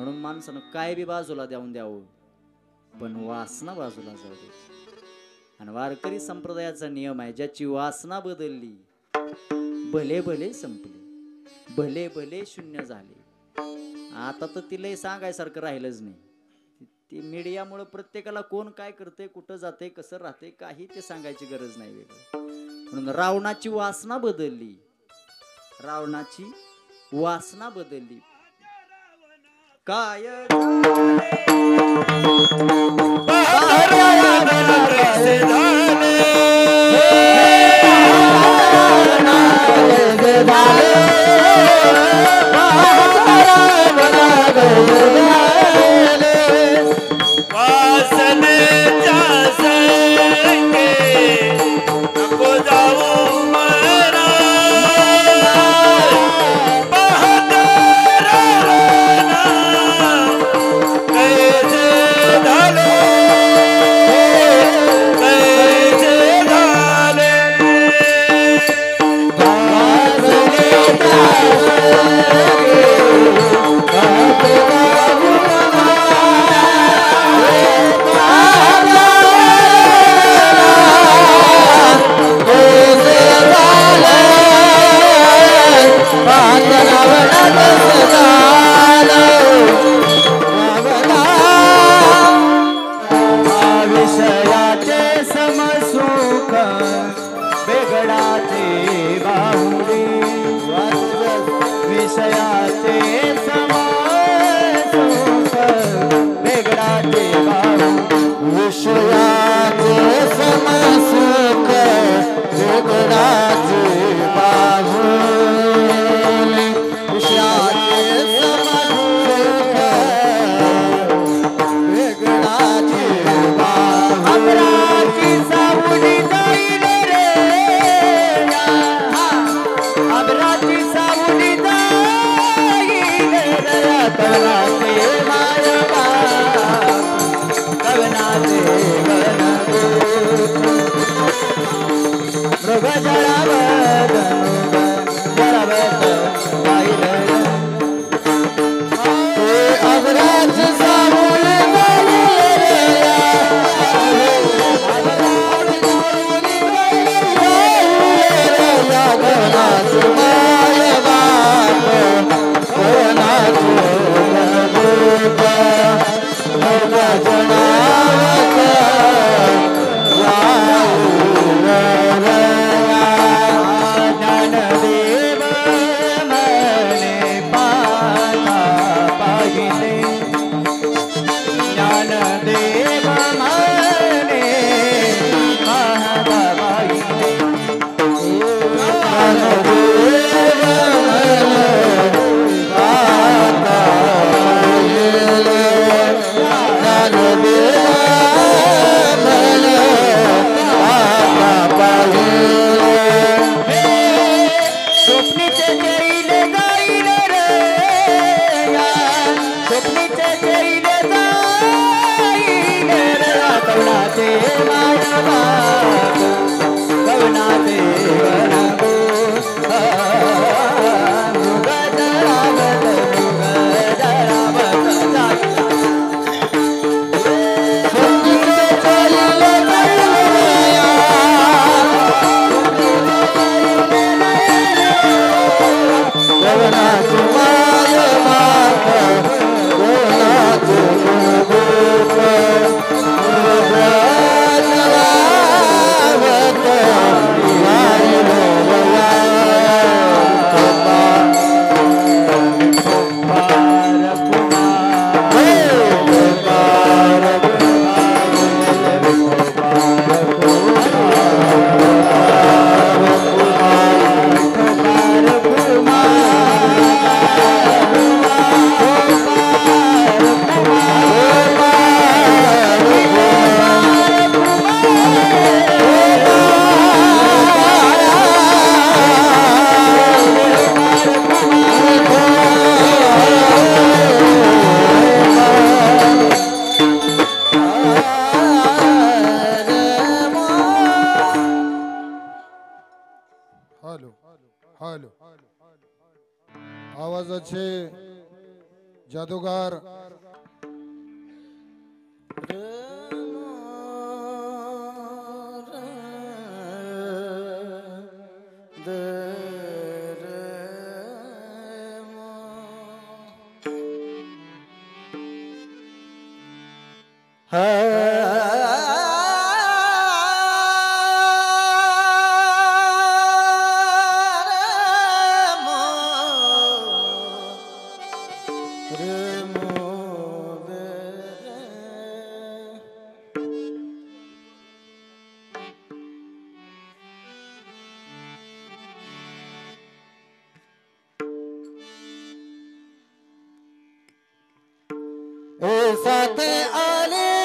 म्हणून माणसानं काय बी बाजूला द्यावून द्यावं, पण वासना बाजूला जाऊ दे. आणि वारकरी संप्रदायाचा नियम आहे, ज्याची वासना बदलली भले भले संपले, भले भले शून्य झाले. आता तर तिला सांगायसारखं राहिलंच नाही. ती मीडियामुळे प्रत्येकाला कोण काय करते, कुठं जाते, कसं राहते, काही ते सांगायची गरज नाही वेगळं. म्हणून रावणाची वासना बदलली, रावणाची वासना बदलली. काय जादूगार साथ आले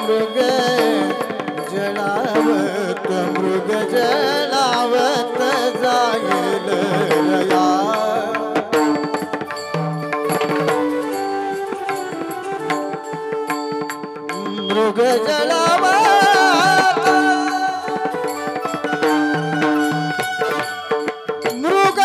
मृग मृग जळावत जाईल या मृग जळावत मृग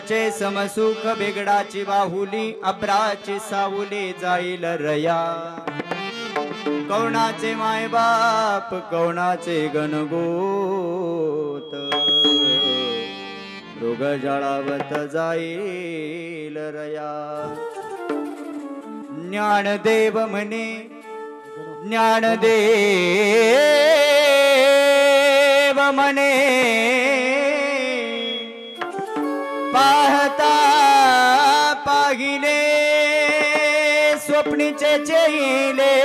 सुखाचे समसुख बिगडाची बाहुली अब्राची सावली जाईल रया कौणाचे मायबाप कौणाचे गणगोत मृग जळावत जाईल रया ज्ञानदेव म्हणे ज्ञानदेव म्हणे पाहता पाहिले स्वप्नीचे चेले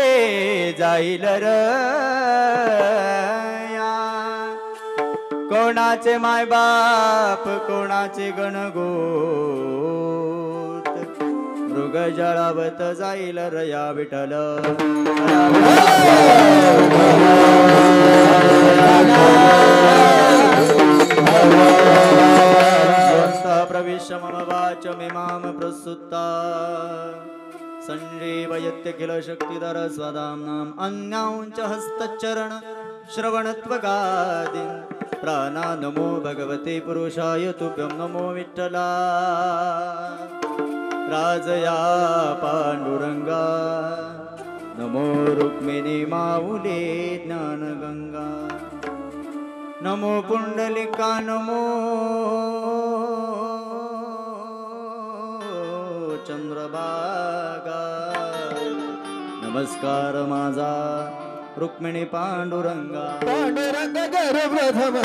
जाईल रया कोणाचे मायबाप कोणाचे गणगोत मृग जळावत जाईल रया विठ्ठल प्रविश्य मम वाचमिमां प्रसुत्ता संजीवयत्य किल शक्तिधर स्वधाम्नाम् अन्यांच हस्तचरण श्रवणत्वगादीन् प्राणा नमो भगवते पुरुषाय तुभ्यं नमो विठ्ठला राजया पांडुरंगा नमो रुक्मिणी माऊले ज्ञानगंगा नमो पुंडलिका नमो चंद्रभागा नमस्कार माझा रुक्मिणी पांडुरंगा पांडुरंग गर प्रथम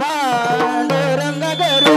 पांडुरंग गर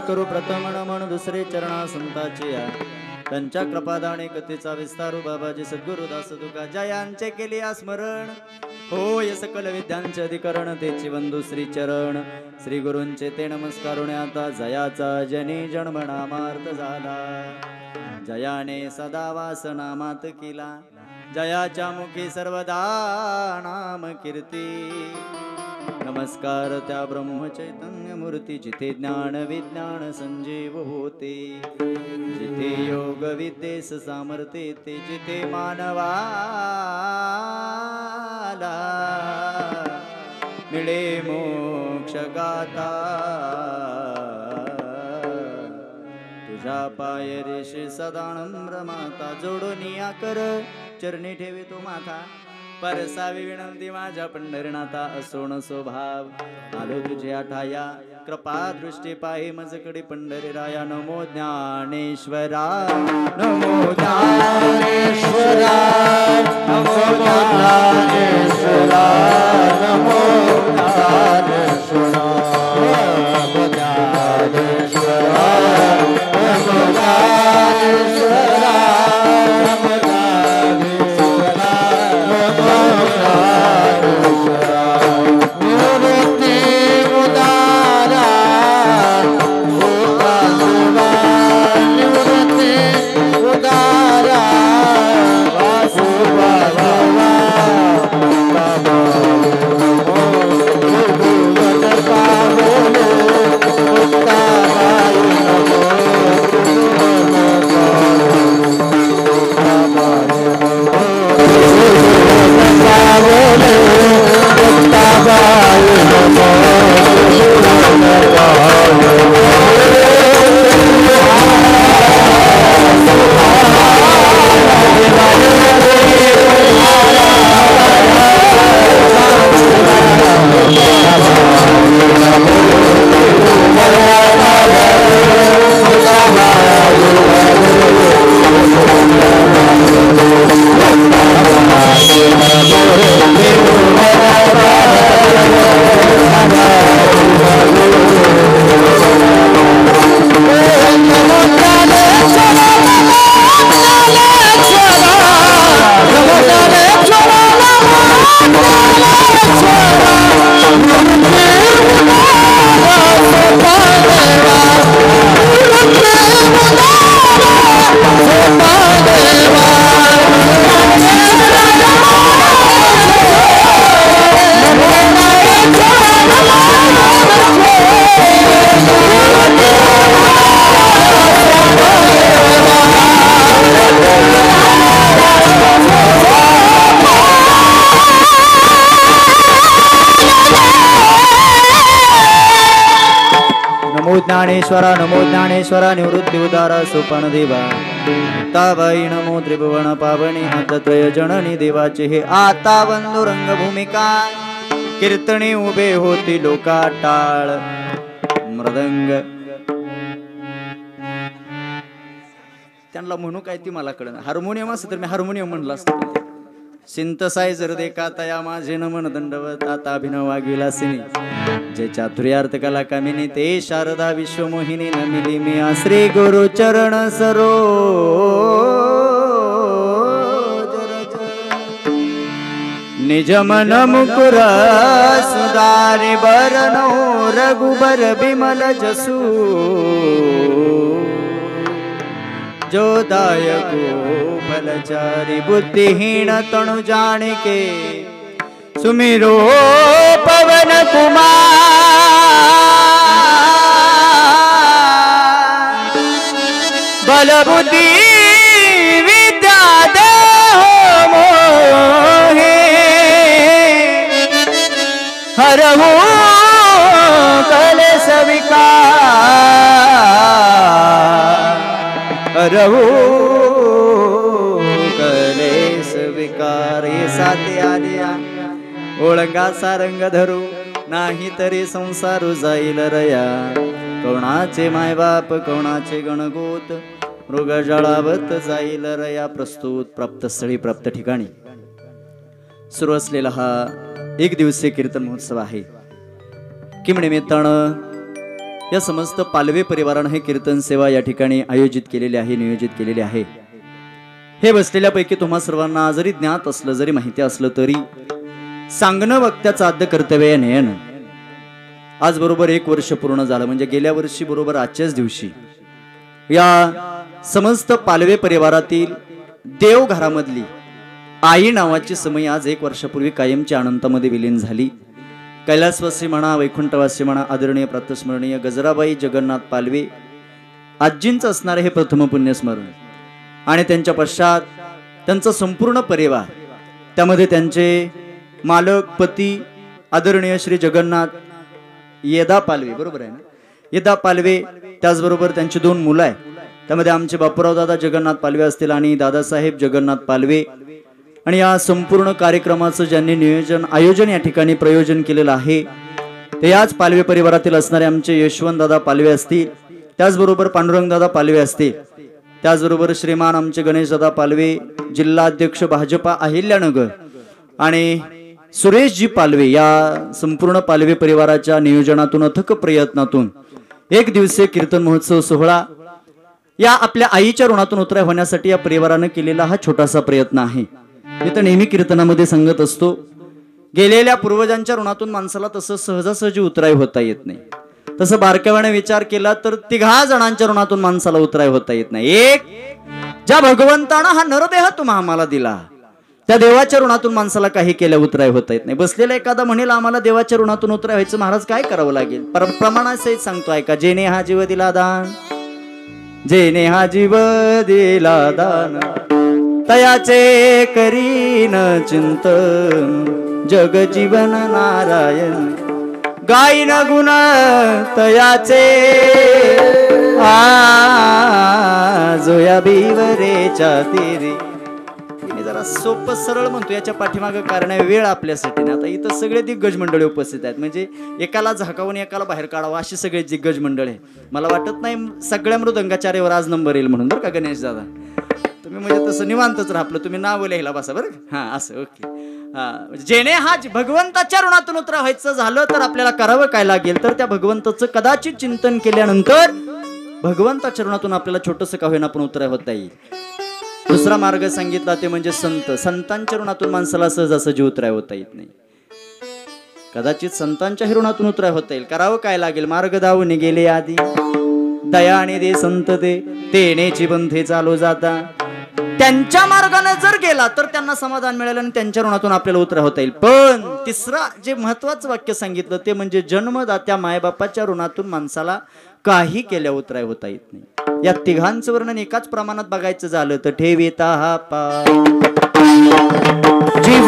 करू प्रथम नमन दुसरे चरणा संताचे या त्यांच्या कृपादाने कथेचा विस्तारू बाबाजी सद्गुरुदास तुका जयांचे केले स्मरण होय सकल विद्यांचे अधिकरण तेची वंदू श्री चरण श्री गुरूंचे ते नमस्कारुणे आता जयाचा जनी जन्मनामार्थ झाला जयाने सदा वासनामात केला जयाच्या मुखी सर्वदा नाम कीर्ती नमस्कार त्या ब्रह्मचैतन्य मूर्ती जिथे ज्ञान विज्ञान संजीव होते जिथे योग विद्येस सामर्थ्य येते जिथे मानवाला मिळे मोक्ष गाता तुझ्या पाय रेषे सदा नम्र माता जोडोनिया कर चरणी ठेवी तो माथा परसावी विनंती माझ्या पंढरीनाथा असो न स्वभाव आलो तुझ्या ठाया कृपा दृष्टी पाहि मजकडी पंढरी राया नमो ज्ञानेश्वरा नमो ज्ञानेश्वरा नमो ज्ञानेश्वरा नमो ज्ञानेश्वरा नमो ज्ञानेश्वरा नमो ज्ञानेश्वरा Bye. नमो ज्ञानेश्वरा निवृत्ती उदारा सोपान देवा ताबाई नमो त्रिभुवन पावनी हातत्रय जननी देवाचे हे आता बंधू रंगभूमिका कीर्तनी उभे होती लोका टाळ मृदंग त्यांना म्हणू काय ती मला कळलं हार्मोनियम असं तर मी हार्मोनियम म्हणलं असतं सिंथसायझर देखा तया माझे नमन दंडवत आता अभिनव वागिला सिनी जय चातुर्यार्थ कला कामिनी ते शारदा विश्वमोहिनी नमिली मी श्री गुरु चरण सरो निज मन मुकुर सुधारि बरनो रघुबर बिमल जसु जो दायको फलचारी बुद्धिहीन तनु जानिके सुमिरो पवन कुमार बल बुद्धि विद्या देहो मोहे हरहु कलेश विकार हरहु कलेश विकार ये साथे आलिया ओळंगा सारंग धरू नाही तरी संसार जाईल रया कोणाचे मायबाप कोणाचे गणगोत मृग जळावत जाईल रया प्रस्तुत प्राप्त स्थळी प्राप्त ठिकाणी सुरू असलेला हा एक दिवसीय कीर्तन महोत्सव आहे किम निमित्तानं या समस्त पालवे परिवारानं हे कीर्तन सेवा या ठिकाणी आयोजित केलेली आहे नियोजित केलेली आहे हे बसलेल्यापैकी तुम्हा सर्वांना जरी ज्ञात असलं जरी माहिती असलं तरी सांगणं वक्त्याचं आद्य कर्तव्य नयन आज बरोबर 1 वर्ष पूर्ण झालं म्हणजे गेल्या वर्षी बरोबर आजच्याच दिवशी या समस्त पालवे परिवारातील देवघरामधली आई नावाची समय आज 1 वर्षापूर्वी कायमच्या अनंतामध्ये विलीन झाली कैलासवासी म्हणा वैकुंठवासी म्हणा आदरणीय प्रातस्मरणीय गजराबाई जगन्नाथ पालवे आजींचं असणारे हे प्रथम पुण्यस्मरण आणि त्यांच्या पश्चात त्यांचा संपूर्ण परिवार त्यामध्ये त्यांचे मालक पती आदरणीय श्री जगन्नाथ येदा पालवे बरोबर आहे ना येदा पालवे त्याचबरोबर त्यांची 2 मुलं आहे त्यामध्ये आमचे बापूराव दादा जगन्नाथ पालवे असतील आणि दादासाहेब जगन्नाथ पालवे आणि या संपूर्ण कार्यक्रमाचं ज्यांनी नियोजन आयोजन या ठिकाणी प्रयोजन केलेलं आहे ते याच पालवे परिवारातील असणारे आमचे यशवंत दादा पालवे असतील त्याचबरोबर पांडुरंग दादा पालवे असतील त्याचबरोबर श्रीमान आमचे गणेश दादा पालवे जिल्हा अध्यक्ष भाजपा अहिल्यानगर आणि सुरेशजी पालवे या संपूर्ण पालवे परिवाराच्या नियोजनातून अथक प्रयत्नातून 1 दिवसीय कीर्तन महोत्सव सोहळा या आपल्या आईच्या ऋणातून उतराय होण्यासाठी या परिवारानं केलेला हा छोटासा प्रयत्न आहे मी तर नेहमी कीर्तनामध्ये सांगत असतो गेलेल्या पूर्वजांच्या ऋणातून माणसाला तसं सहजासहजी उतराय होता येत नाही तसं बारकाव्याने विचार केला तर 3 जणांच्या ऋणातून माणसाला उतराय होता येत नाही एक ज्या भगवंतानं हा नरदेह तुम्हा आम्हाला दिला त्या देवाच्या ऋणातून माणसाला काही केल्या उतराय होता येत नाही बसलेला एखादा म्हणेल आम्हाला देवाच्या ऋणातून उतराय व्हायचं महाराज काय करावं लागेल प्रमाणासहित सांगतो ऐका जेने हा जीव दिला दान जेने हा जीव दिला दान तयाचे करीन चिंतन जग जीवन नारायण गायन गुण तयाचे जोया बिवरेच्या तीरी मी जरा सोपं सरळ म्हणतो याच्या पाठीमागं कारण आहे वेळ आपल्यासाठी ना आता इथं सगळे दिग्गज मंडळी उपस्थित आहेत म्हणजे एकाला झाकावून एकाला बाहेर काढावं अशी सगळे दिग्गज मंडळ आहे मला वाटत नाही सगळ्या मृदंगाचार्यावर आज नंबर येईल म्हणून बरं का गणेश दादा तुम्ही म्हणजे तसं निवांतच राहलं तुम्ही नाव लिहिला बसा बरं हा असं ओके जेणे हा भगवंताच्या ऋणातून उतरा व्हायचं झालं तर आपल्याला करावं काय लागेल तर त्या भगवंताचं कदाचित चिंतन केल्यानंतर भगवंताच्या ऋणातून आपल्याला छोटंसं का होईना पण उतराय होता येईल दुसरा मार्ग सांगितला ते म्हणजे संतांच्या ऋणातून माणसाला सहजासहजी उतराय होता येत नाही कदाचित संतांच्या ऋणातून उतराय होता येईल करावं काय लागेल मार्ग दावून गेले आधी दया आणि दे संत दे तेनेची बंधे चालू जाता त्यांच्या मार्गाने जर गेला तर त्यांना समाधान मिळेल आणि त्यांच्या ऋणातून आपल्याला उतरा होता येईल पण तिसरा जे महत्वाचं वाक्य सांगितलं ते म्हणजे जन्मदात्या मायबापाच्या ऋणातून माणसाला काही केल्या उतराय होता येत नाही या तिघांचं वर्णन एकाच प्रमाणात बघायचं झालं तर ठेविता हा पा जीव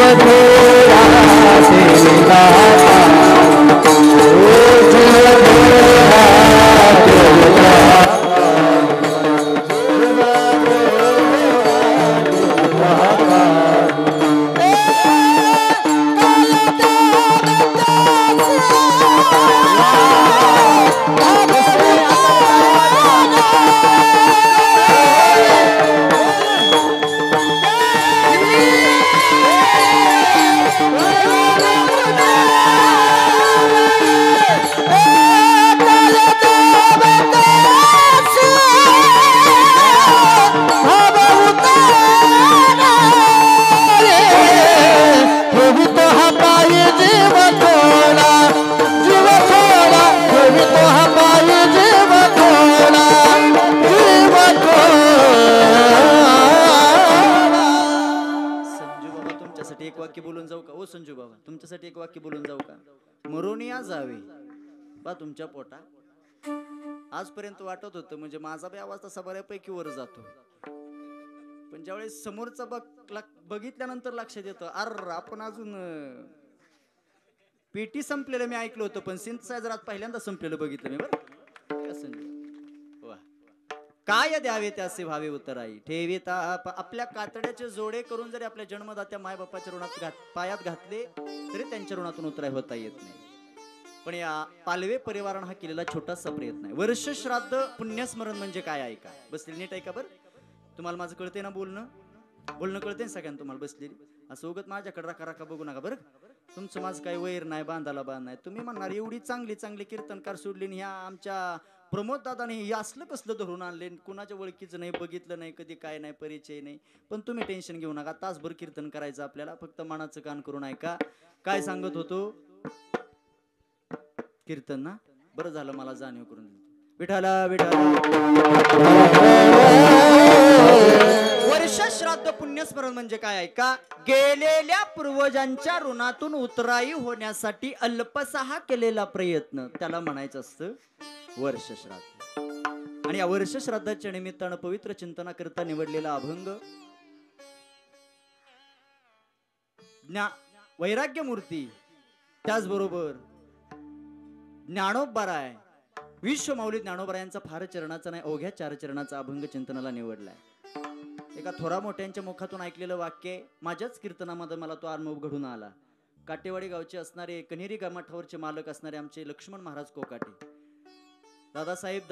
तुमच्यासाठी एक वाक्य बोलून जाऊ का? मरोनिया जावे बा तुमच्या पोटा. आजपर्यंत वाटत होतं म्हणजे माझा बी आवाज तसा बऱ्यापैकी वर जातो, पण ज्यावेळेस समोरचा बघितल्यानंतर लक्षात येतं अर आपण अजून पेटी संपलेलं मी ऐकलं होतं, पण सिंथसायझर आज पहिल्यांदा संपलेलं बघितलं मी. बरं वा. काय द्यावे त्याचे भावे उतराई ठेविता आपल्या कातड्याचे जोडे करून जरी आपल्या जन्मदात्या मायबापाच्या ऋणात पायात घातले तरी त्यांच्या ऋणातून उतराय होता येत नाही. पण या पालवे परिवारानं हा केलेला छोटासा प्रयत्न आहे. वर्ष श्राद्ध पुण्यस्मरण म्हणजे काय ऐका. बसलेली नीट ऐका बरं. तुम्हाला माझं कळतंय ना बोलणं कळतंय ना सगळ्यांना तुम्हाला बसलेली. असं उगत माझ्याकडे राखा राखा बघू नका बरं. तुमचं माझं काही वैर नाही, बांधाला बांध नाही. तुम्ही म्हणणार एवढी चांगली चांगली कीर्तनकार सोडली, ह्या आमच्या प्रमोद दादाने हे असलं कसलं धरून आणले, कुणाच्या ओळखीचं नाही, बघितलं नाही कधी, काय नाही, परिचय नाही. पण तुम्ही टेन्शन घेऊ नका, तासभर कीर्तन करायचं आपल्याला. फक्त मनाचं कान करून ऐका. काय सांगत होतो कीर्तन ना. बरं झालं मला जाणीव करून दिली. विठाला विठाला वर्ष श्राद्ध पुण्यस्मरण म्हणजे काय ऐका. गेलेल्या पूर्वजांच्या ऋणातून उतराई होण्यासाठी अल्पसहा केलेला प्रयत्न त्याला म्हणायचं असतं वर्ष श्राद्ध. आणि या वर्ष श्राद्धाच्या निमित्तानं पवित्र चिंतनाकरता निवडलेला अभंग वैराग्य मूर्ती, त्याचबरोबर ज्ञानोबराय विश्वमाऊली ज्ञानोबरायांचा फार चरणाचा नाही अवघ्या 4 चरणाचा अभंग चिंतनाला निवडलाय. एका थोरा मोठ्यांच्या मुखातून ऐकलेलं वाक्य माझ्याच कीर्तनामध्ये मला तो अनुभव घडून आला. काटेवाडी गावचे असणारे कन्हेरी मठावरचे मालक असणारे आमचे लक्ष्मण महाराज कोकाटे दादासाहेब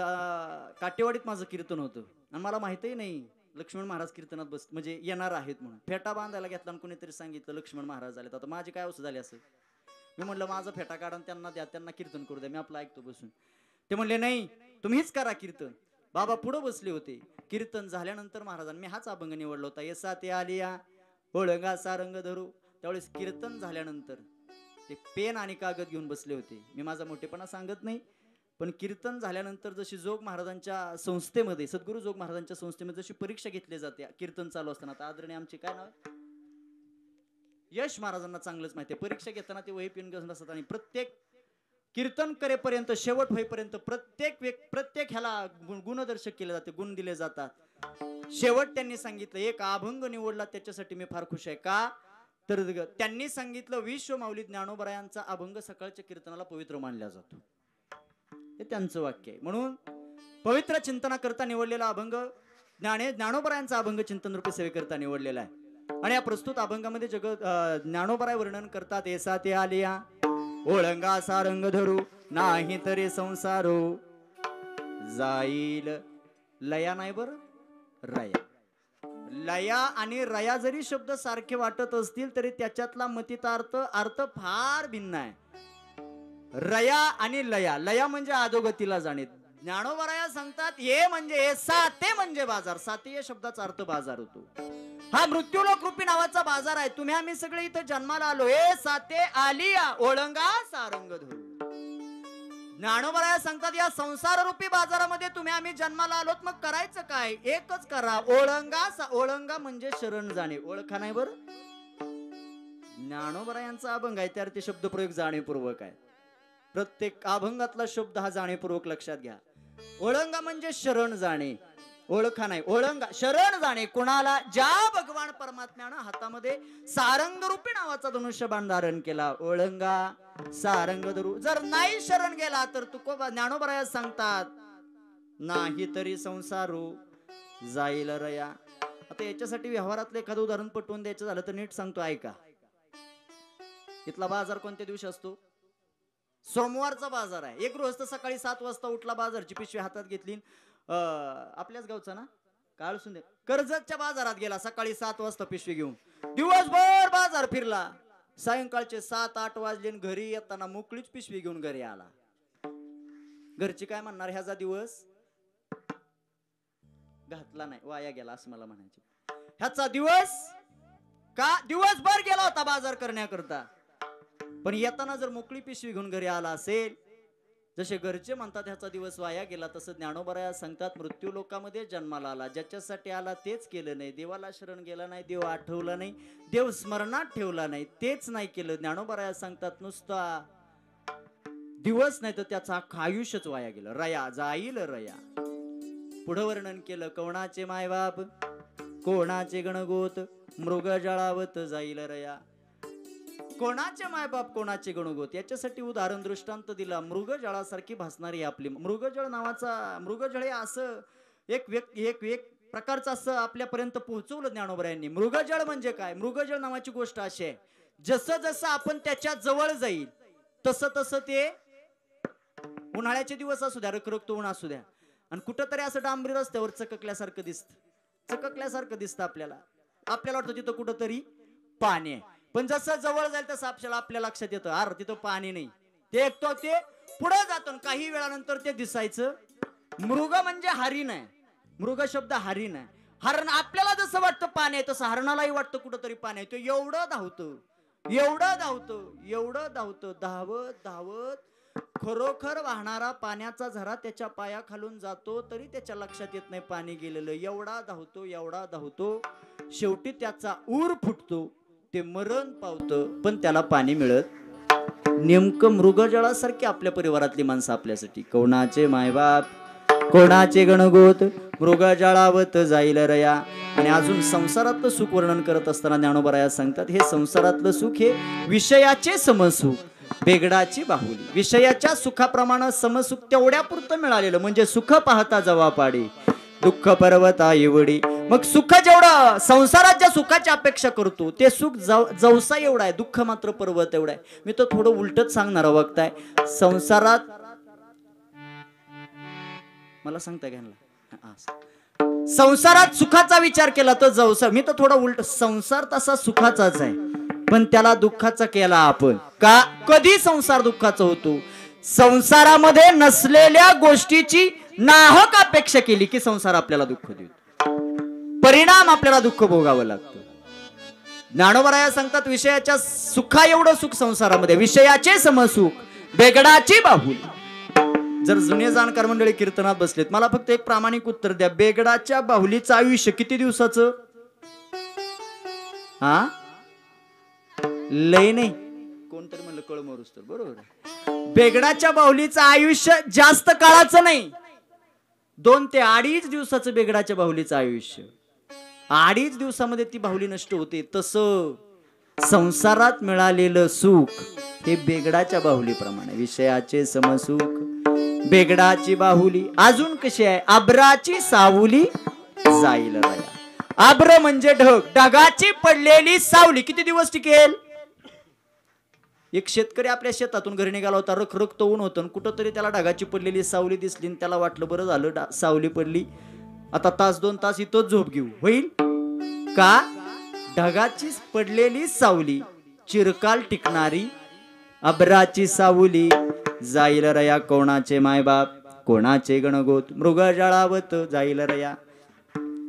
काटेवाडीत माझं कीर्तन होतं आणि मला माहितही नाही लक्ष्मण महाराज कीर्तनात म्हणजे येणार आहेत म्हणून. फेटा बांधायला घेतला आणि कोणीतरी सांगितलं लक्ष्मण महाराज आले. आता माझी काय अवस्था झाली असं. मी म्हणलं माझा फेटा काढा त्यांना द्या, त्यांना कीर्तन करू द्या, मी आपलं ऐकतो बसून. ते म्हणले नाही तुम्हीच करा कीर्तन. बाबा पुढे बसले होते. कीर्तन झाल्यानंतर महाराजांनी मी हाच अभंग निवडला होता. येसा ते आलिया ओळंगा सारंग धरू. त्यावेळेस कीर्तन झाल्यानंतर ते पेन आणि कागद घेऊन बसले होते. मी माझा मोठेपणा सांगत नाही, पण कीर्तन झाल्यानंतर जशी जोग महाराजांच्या संस्थेमध्ये सद्गुरू जोग महाराजांच्या संस्थेमध्ये जशी परीक्षा घेतली जाते कीर्तन चालू असताना, आता आदरणीय आमचे काय नाव यश महाराजांना चांगलंच माहिती आहे. परीक्षा घेताना ते वही पेन घेऊन असतात आणि प्रत्येक कीर्तन करेपर्यंत शेवट होईपर्यंत प्रत्येक ह्याला गुणदर्शक केले जाते, गुण दिले जातात. शेवट त्यांनी सांगितलं एक अभंग निवडला त्याच्यासाठी मी फार खुश आहे. का तर त्यांनी सांगितलं विश्वमाऊली ज्ञानोबरायांचा अभंग सकाळच्या कीर्तनाला पवित्र मानला जातो. हे त्यांचं वाक्य आहे. म्हणून पवित्र चिंतना करता निवडलेला अभंग ज्ञानोबरायांचा अभंग चिंतन रूपी सेवेकरता निवडलेला आहे. आणि या प्रस्तुत अभंगामध्ये ज्ञानोबराय वर्णन करतात. एसा ते आलिया ओळंगा सारंग धरू नाही तरी संसारो जाईल लया नाही बर रया. लया आणि रया जरी शब्द सारखे वाटत असतील तरी त्याच्यातला मतितार्थ अर्थ फार भिन्न आहे. रया आणि लया, लया म्हणजे अधोगतीला जाणे. ज्ञानोबराया सांगतात ये म्हणजे हे साते म्हणजे बाजार. साते या शब्दाचा अर्थ बाजार होतो. हा मृत्यूलोक रूपी नावाचा बाजार आहे. तुम्ही आम्ही सगळे इथं जन्माला आलो. हे साते आलिया ओळंगा सारंग धरू. ज्ञानोबराया सांगतात या संसार रूपी बाजारामध्ये तुम्ही आम्ही जन्माला आलोत, मग करायचं काय? एकच करा ओळंगा म्हणजे शरण जाणे. ओळखा नाही बर. ज्ञानोबरायांचा अभंग आहे त्यावर ते शब्द प्रयोग जाणीवपूर्वक आहे. प्रत्येक अभंगातला शब्द हा जाणीवपूर्वक लक्षात घ्या. ओळंगा म्हणजे शरण जाणे. ओळखा नाही ओळंगा शरण जाणे. कुणाला? ज्या भगवान परमात्म्यानं हातामध्ये सारंग रूपी नावाचा धनुष्यबाण धारण केला. ओळंगा सारंग धरू. जर नाही शरण गेला तर तुकोबा ज्ञानोबराया सांगतात नाही तरी संसारू जाईल रया. आता याच्यासाठी व्यवहारातलं एखादं उदाहरण पटवून द्यायचं झालं तर नीट सांगतो ऐका. इथला बाजार कोणत्या दिवशी असतो? सोमवारचा बाजार आहे. एक गृहस्थ सकाळी 7 वाजता उठला, बाजारची पिशवी हातात घेतली. आपल्याच गावचा ना काळसुंदे कर्जतच्या बाजारात गेला सकाळी 7 वाजता पिशवी घेऊन. दिवसभर बाजार फिरला. सायंकाळचे 7-8 वाजले. घरी येताना मोकळीच पिशवी घेऊन घरी आला. घरची काय म्हणणार ह्याचा दिवस घातला नाही, वाया गेला असं मला म्हणायचे. ह्याचा दिवस का दिवसभर गेला होता बाजार करण्याकरता, पण येताना जर मोकळी पिशवी घेऊन घरी आला असेल, जसे घरचे म्हणतात ह्याचा दिवस वाया गेला, तसं ज्ञानोबा सांगतात मृत्यू लोकामध्ये जन्माला आला, ज्याच्यासाठी आला तेच केलं नाही, देवाला शरण गेला नाही, देव आठवला नाही, देव स्मरणात ठेवला नाही, तेच नाही केलं. ज्ञानोबा सांगतात नुसता दिवस नाही तर त्याचं अख्खं आयुष्यच वाया गेलं. रया जाईल रया. पुढं वर्णन केलं, कोणाचे मायबाप कोणाचे गणगोत मृग जळावत जाईल रया. कोणाचे मायबाप कोणाचे गणगोत, याच्यासाठी उदाहरण दृष्टांत दिला. मृगजळासारखी भासणारी आपली मृगजळ नावाचा, मृगजळ हे असं एक प्रकारचं असं आपल्यापर्यंत पोहोचवलं ज्ञानोबरायांनी. मृगजळ म्हणजे काय? मृगजळ नावाची गोष्ट अशी आहे, जसं जसं आपण त्याच्या जवळ जाईल तसं तसं ते, उन्हाळ्याचे दिवस असू द्या, रखरखतो ऊन असू द्या, आणि कुठंतरी असं डांबरी रस्त्यावर चककल्यासारखं दिसतं आपल्याला वाटतं तिथं कुठंतरी पाणी आहे. पण जसं जवळ जाईल तसं आपल्या लक्षात येतं, अरे तिथं पाणी नाही. ते एकतो ते पुढे जातो, काही वेळानंतर ते दिसायचं. मृग म्हणजे हरिण आहे. मृग शब्द हरिण आहे. हरण आपल्याला जसं वाटतं पाणी आहे तसं हरणालाही वाटतं कुठंतरी पाणी आहे. तो एवढं धावतं धावत खरोखर वाहणारा पाण्याचा झरा त्याच्या पायाखालून जातो, तरी त्याच्या लक्षात येत नाही पाणी गेलेलं. एवढा धावतो, शेवटी त्याचा ऊर फुटतो, ते मरण पावतं, पण त्याला पाणी मिळत. नेमकं मृगजळासारखी आपल्या परिवारातली माणसं आपल्यासाठी. कोणाचे मायबाप कोणाचे गणगोत मृगजळावत जाईल रया. आणि अजून संसारातलं सुख वर्णन करत असताना ज्ञानोबा सांगतात, हे संसारातलं सुख हे विषयाचे समसुख, बेगडाची बाहुली. विषयाच्या सुखाप्रमाणे समसुख तेवढ्या पुरतं मिळालेलं म्हणजे सुख पाहता जवा पाडी, दुःख पर्वता एवढी. मग सुख जेवढं संसारात ज्या सुखाची अपेक्षा करतो ते सुख जवसा एवढा आहे, दुःख मात्र पर्वत एवढा आहे. मी तर थोडं उलटच सांगणार बघताय. संसारात मला सांगताय घ्यायला, संसारात सुखाचा विचार केला तर जवसा, मी तर थोडा उलट, संसार तसा सुखाचाच आहे पण त्याला दुःखाचा केला आपण. का? कधी संसार दुःखाचा होतो? संसारामध्ये नसलेल्या गोष्टीची नाहक अपेक्षा केली की संसार आपल्याला दुःख देतो, परिणाम आपल्याला दुःख भोगावं लागतं. ज्ञानोबा सांगतात, विषयाच्या सुखा एवढं सुख संसारामध्ये, विषयाचे समसुख बेगडाची बाहुली. जर जुने जाणकार मंडळी कीर्तनात बसलेत, मला फक्त एक प्रामाणिक उत्तर द्या, बेगडाच्या बाहुलीचं आयुष्य किती दिवसाचं? हा, लय नाही, कोणतरी म्हणलं कळ मरूस तर, बरोबर. बेगडाच्या बाहुलीचं आयुष्य जास्त काळाचं नाही, 2 ते 2.5 दिवसाचं बेगडाच्या बाहुलीचं आयुष्य. 2.5 दिवसामध्ये ती बाहुली नष्ट होते. तसं संसारात मिळालेलं सुख हे बेगडाच्या बाहुलीप्रमाणे, विषयाचे समसुख बेगडाची बाहुली. अजून कशी आहे? आब्राची सावली जाईल रया. आब्र म्हणजे ढग, ढगाची पडलेली सावली किती दिवस टिकेल? एक शेतकरी आपल्या शेतातून घरी निघाला होता, रखरखतो ऊन होतं, कुठंतरी त्याला ढगाची पडलेली सावली दिसली आणि त्याला वाटलं बरं झालं सावली पडली, आता 1-2 तास इथंच झोप घेऊ. होईल का? ढगाची पडलेली सावली चिरकाल टिकणारी अब्राची सावली जाईल रया. कोणाचे मायबाप कोणाचे गणगोत मृगजळावत जाईल रया.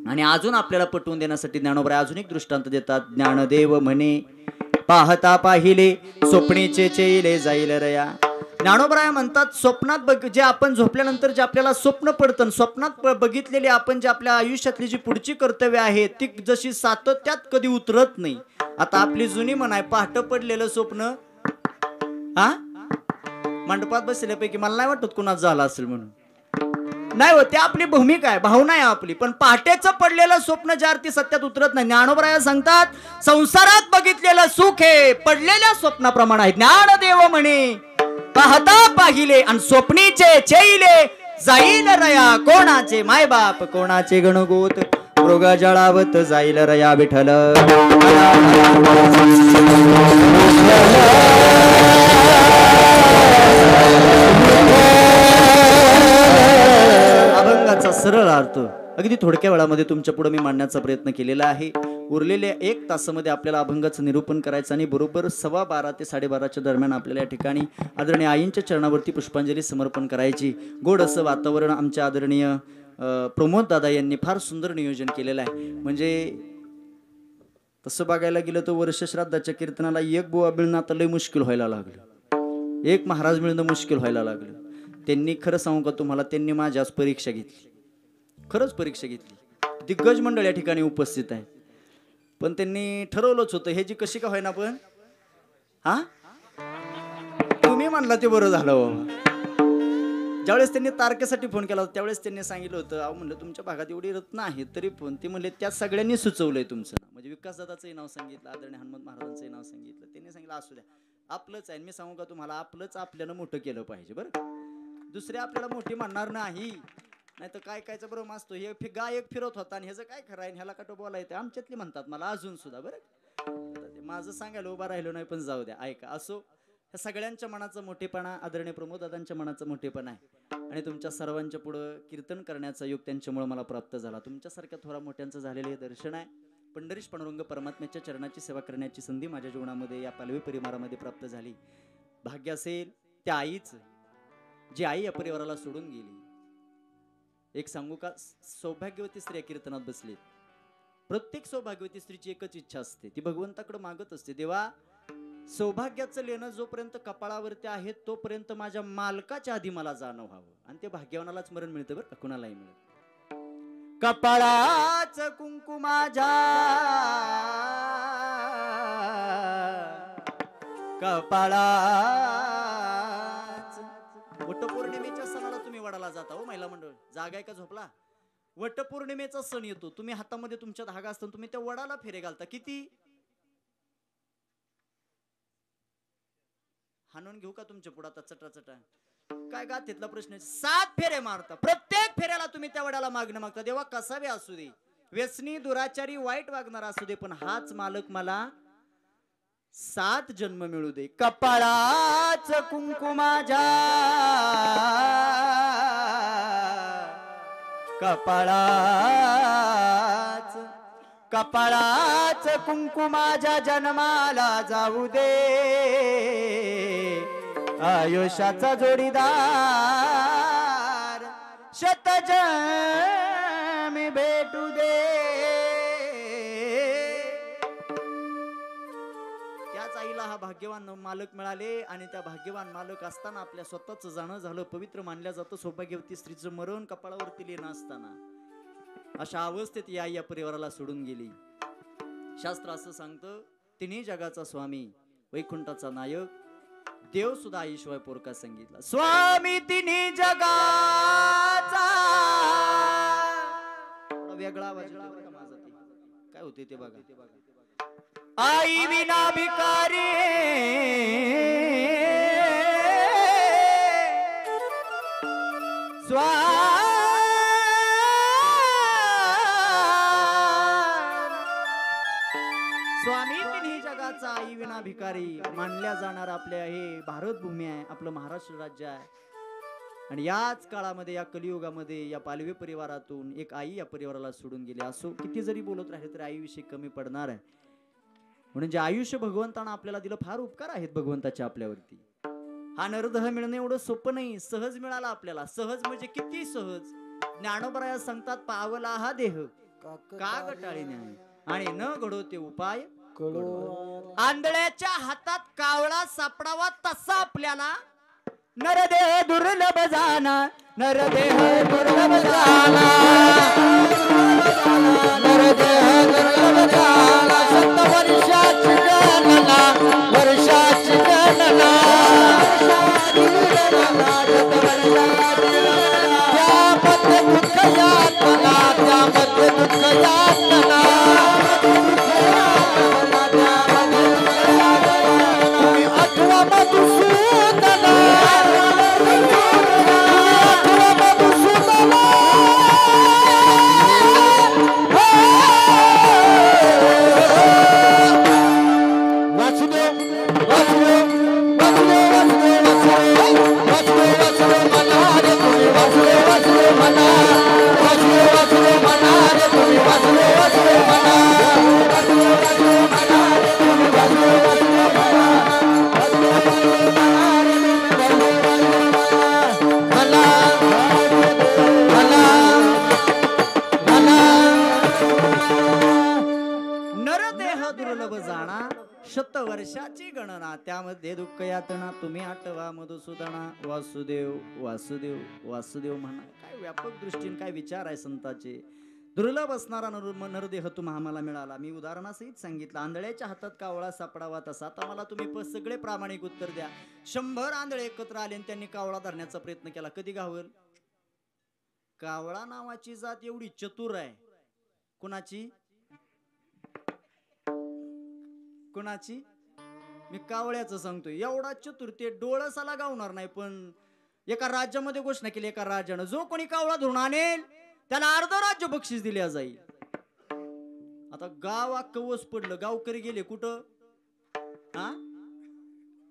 आणि अजून आपल्याला पटवून देण्यासाठी ज्ञानोबा अजून एक दृष्टांत देतात. ज्ञानदेव म्हणे, पाहता पाहिले स्वप्नीचे चेले जाईल रया. ज्ञानोबा म्हणतात, स्वप्नात जे आपण झोपल्यानंतर जे आपल्याला स्वप्न पडतं, स्वप्नात बघितलेले आपण जे आपल्या आयुष्यातली जी पुढची कर्तव्य आहेत ती जशी सातत्यात कधी उतरत नाही. आता आपली जुनी म्हण आहे, पहाट पडलेलं स्वप्न हा मंडपात बसल्यापैकी मला नाही वाटत कुणाच झाला असेल म्हणून, नाही हो, ते आपली भूमिका आहे, भावना आहे आपली. पण पहाटेचं पडलेलं स्वप्न ज्या अर्थी सत्यात उतरत नाही. ज्ञानोबा सांगतात, संसारात बघितलेलं सुख हे पडलेल्या स्वप्नाप्रमाणे आहे. ज्ञानदेव म्हणे, पाहता पाहिले आणि स्वप्नीचे चेले जाईल रया. कोणाचे मायबाप कोणाचे गणगोत मृगजळावत जाईल रया. विठ्ठल अभंगाचा सरळ अर्थ अगदी थोडक्या वेळामध्ये तुमच्या पुढे मी मांडण्याचा प्रयत्न केलेला आहे. उरलेल्या 1 तासामध्ये आपल्याला अभंगाचं निरूपण करायचं आणि बरोबर 12:15 ते 12:30च्या दरम्यान आपल्याला या ठिकाणी आदरणीय आईंच्या चरणावरती पुष्पांजली समर्पण करायची. गोड असं वातावरण आमच्या आदरणीय प्रमोद दादा यांनी फार सुंदर नियोजन केलेलं आहे. म्हणजे तसं बघायला गेलं तर वर्षश्राद्धाच्या कीर्तनाला एक बुवा मिळणं आता लय मुश्किल व्हायला लागलं, एक महाराज मिळणं मुश्किल व्हायला लागलं. त्यांनी खरं सांगू का तुम्हाला, त्यांनी माझी आज परीक्षा घेतली, खरंच परीक्षा घेतली. दिग्गज मंडळ या ठिकाणी उपस्थित आहे, पण त्यांनी ठरवलंच होतं हे जी कशी का होईना, पण हा तुम्ही म्हणला ते बरं झालं बाबा. ज्यावेळेस त्यांनी तारखेसाठी फोन केला होता त्यावेळेस त्यांनी सांगितलं होतं, अहो म्हणलं तुमच्या भागात एवढी रत्न आहेत तरी पण ते म्हणले त्या सगळ्यांनी सुचवलंय तुमचं नाव. म्हणजे विकासदादाचंही नाव सांगितलं, आदरणीय हनुमंत महाराजांचंही नाव सांगितलं. त्यांनी सांगितलं असू द्या, आपलंच आहे. मी सांगू का तुम्हाला, आपलंच आपल्याला मोठं केलं पाहिजे बरं. दुसरे आपल्याला मोठी म्हणणार नाही, नाही तर काय कायचं बरं असतो. हे गायक फिरत होता आणि ह्याचं काय खरं आहे, ह्याला कटो बोलायचं आमच्यातली म्हणतात मला अजून सुद्धा बरं. माझं सांगायला उभा राहिलो नाही, पण जाऊ द्या. ऐका, असो, ह्या सगळ्यांच्या मनाचा मोठेपणा आदरणीय प्रमोददादांच्या मनाचा मोठेपणा आहे आणि तुमच्या सर्वांच्या पुढं कीर्तन करण्याचा योग त्यांच्यामुळे मला प्राप्त झाला. तुमच्यासारख्या थोरा मोठ्यांचं झालेलं हे दर्शन आहे. पंढरीश पांडुरंग परमात्म्याच्या चरणाची सेवा करण्याची संधी माझ्या जीवनामध्ये या पालवी परिवारामध्ये प्राप्त झाली. भाग्य असेल त्या आईच, जी आई या परिवाराला सोडून गेली. एक सांगू का, सौभाग्यवती स्त्रिया कीर्तनात बसली. प्रत्येक सौभाग्यवती स्त्रीची एकच इच्छा असते, ती भगवंताकडे मागत असते, देवा सौभाग्याचं लेणं जोपर्यंत कपाळावरती आहे तोपर्यंत माझ्या मालकाच्या आधी मला जाणं व्हावं. आणि ते भाग्यवानालाच मरण मिळतं बरं का, कुणालाही मिळत. कपाळाचं कुंकू माझ्या कपाळाच. वटपौर्णिमेच्या सणाला तुम्ही वडाला जाता हो महिला मंडळ, जागा आहे का झोपला? वटपौर्णिमेचा सण येतो, तुम्ही हातामध्ये तुमच्या धागा असतो, तुम्ही त्या वडाला फेरे घालता. किती हाणून घेऊ का तुमच्या पुढे आता चटा काय गाथेतला प्रश्न. 7 फेरे मारता, प्रत्येक फेऱ्याला तुम्ही त्या वडाला मागणं मागता, देवा कसा बी असू दे, व्यसनी दुराचारी वाईट वागणारा असू दे, पण हाच मालक मला 7 जन्म मिळू दे. कपाळाच कुंकू माझ्या कपाळाच कपाळाच कुंकू माझ्या जन्माला जाऊ दे, आयुष्याचा जोडीदार शतजन्मी भेटू दे. त्याच आईला हा भाग्यवान मालक मिळाले आणि त्या भाग्यवान मालक असताना आपल्या स्वतःच जाणं झालं. पवित्र मानल्या जातं सौभाग्यवती स्त्रीचं मरण कपाळावरती लेणं असताना. अशा अवस्थेत या आई या परिवाराला सोडून गेली. शास्त्र असं सांगतं, तिन्ही जगाचा स्वामी वैकुंठाचा नायक देव सुद्धा आईशिवाय पोरका सांगितला. स्वामी तिन्ही जगाचा, वेगळा आवाज माझा काय होते ते बघा. आई विना भिकारी स्वामी तिन्ही जगाचा आई विना भिकारी मानल्या जाणार आपल्या हे भारत भूमी आहे, आपलं महाराष्ट्र राज्य आहे. आणि याच काळामध्ये या कलियुगामध्ये या पालवी परिवारातून एक आई या परिवाराला सोडून गेली. असो किती जरी बोलत राहिले तरी आईविषयी कमी पडणार आहे. म्हणून जे आयुष्य भगवंतानं आपल्याला दिलं, फार उपकार आहेत भगवंताचे आपल्यावरती. हा नरदेह मिळणं एवढं सोपं नाही, सहज मिळाला आपल्याला. सहज म्हणजे किती सहज. ज्ञानोबराया सांगतात, पावला हा देह का गटाळीने आहे आणि न घडो ते उपाय. आंधळ्याच्या हातात कावळा सापडावा तसा आपल्याला नरदेह दुर्लभ जाना, नरदेह दुर्लभ जाना, नरदेह दुर्लभ जाना. वर्षाची गणना, वर्षाची गणना, त्यामध्ये दुःख यातना, त्यामध्ये दुःख यातना. आठवा मधुसूदना, आठवा मधुसूदना, वर्षाची गणना त्यामध्ये दुःख यातना तुम्ही आठवा मधुसूदना वासुदेव वासुदेव वासुदेव म्हणा. काय व्यापक दृष्टीने काय विचार आहे संताचे. दुर्लभ असणारा नरदेह तुम्हा आम्हाला मिळाला. मी उदाहरणासहित सांगितलं. आंधळ्याच्या हातात कावळा सापडावा तसा. आता मला तुम्ही सगळे प्रामाणिक उत्तर द्या. 100 आंधळे एकत्र आले आणि त्यांनी कावळा धरण्याचा प्रयत्न केला, कधी गावल? कावळा नावाची जात एवढी चतुर आहे. कुणाची कुणाची? मी कावळ्याचं सांगतोय. एवढा चतुर ते डोळसाला गावणार नाही. पण एका राज्यामध्ये घोषणा केली एका राजानं, जो कोणी कावळा धरून आणेल त्याला अर्ध राज्य बक्षीस दिल्या जाईल. आता गाव अख्खं वस पडलं. गावकरी गेले कुठं? हा,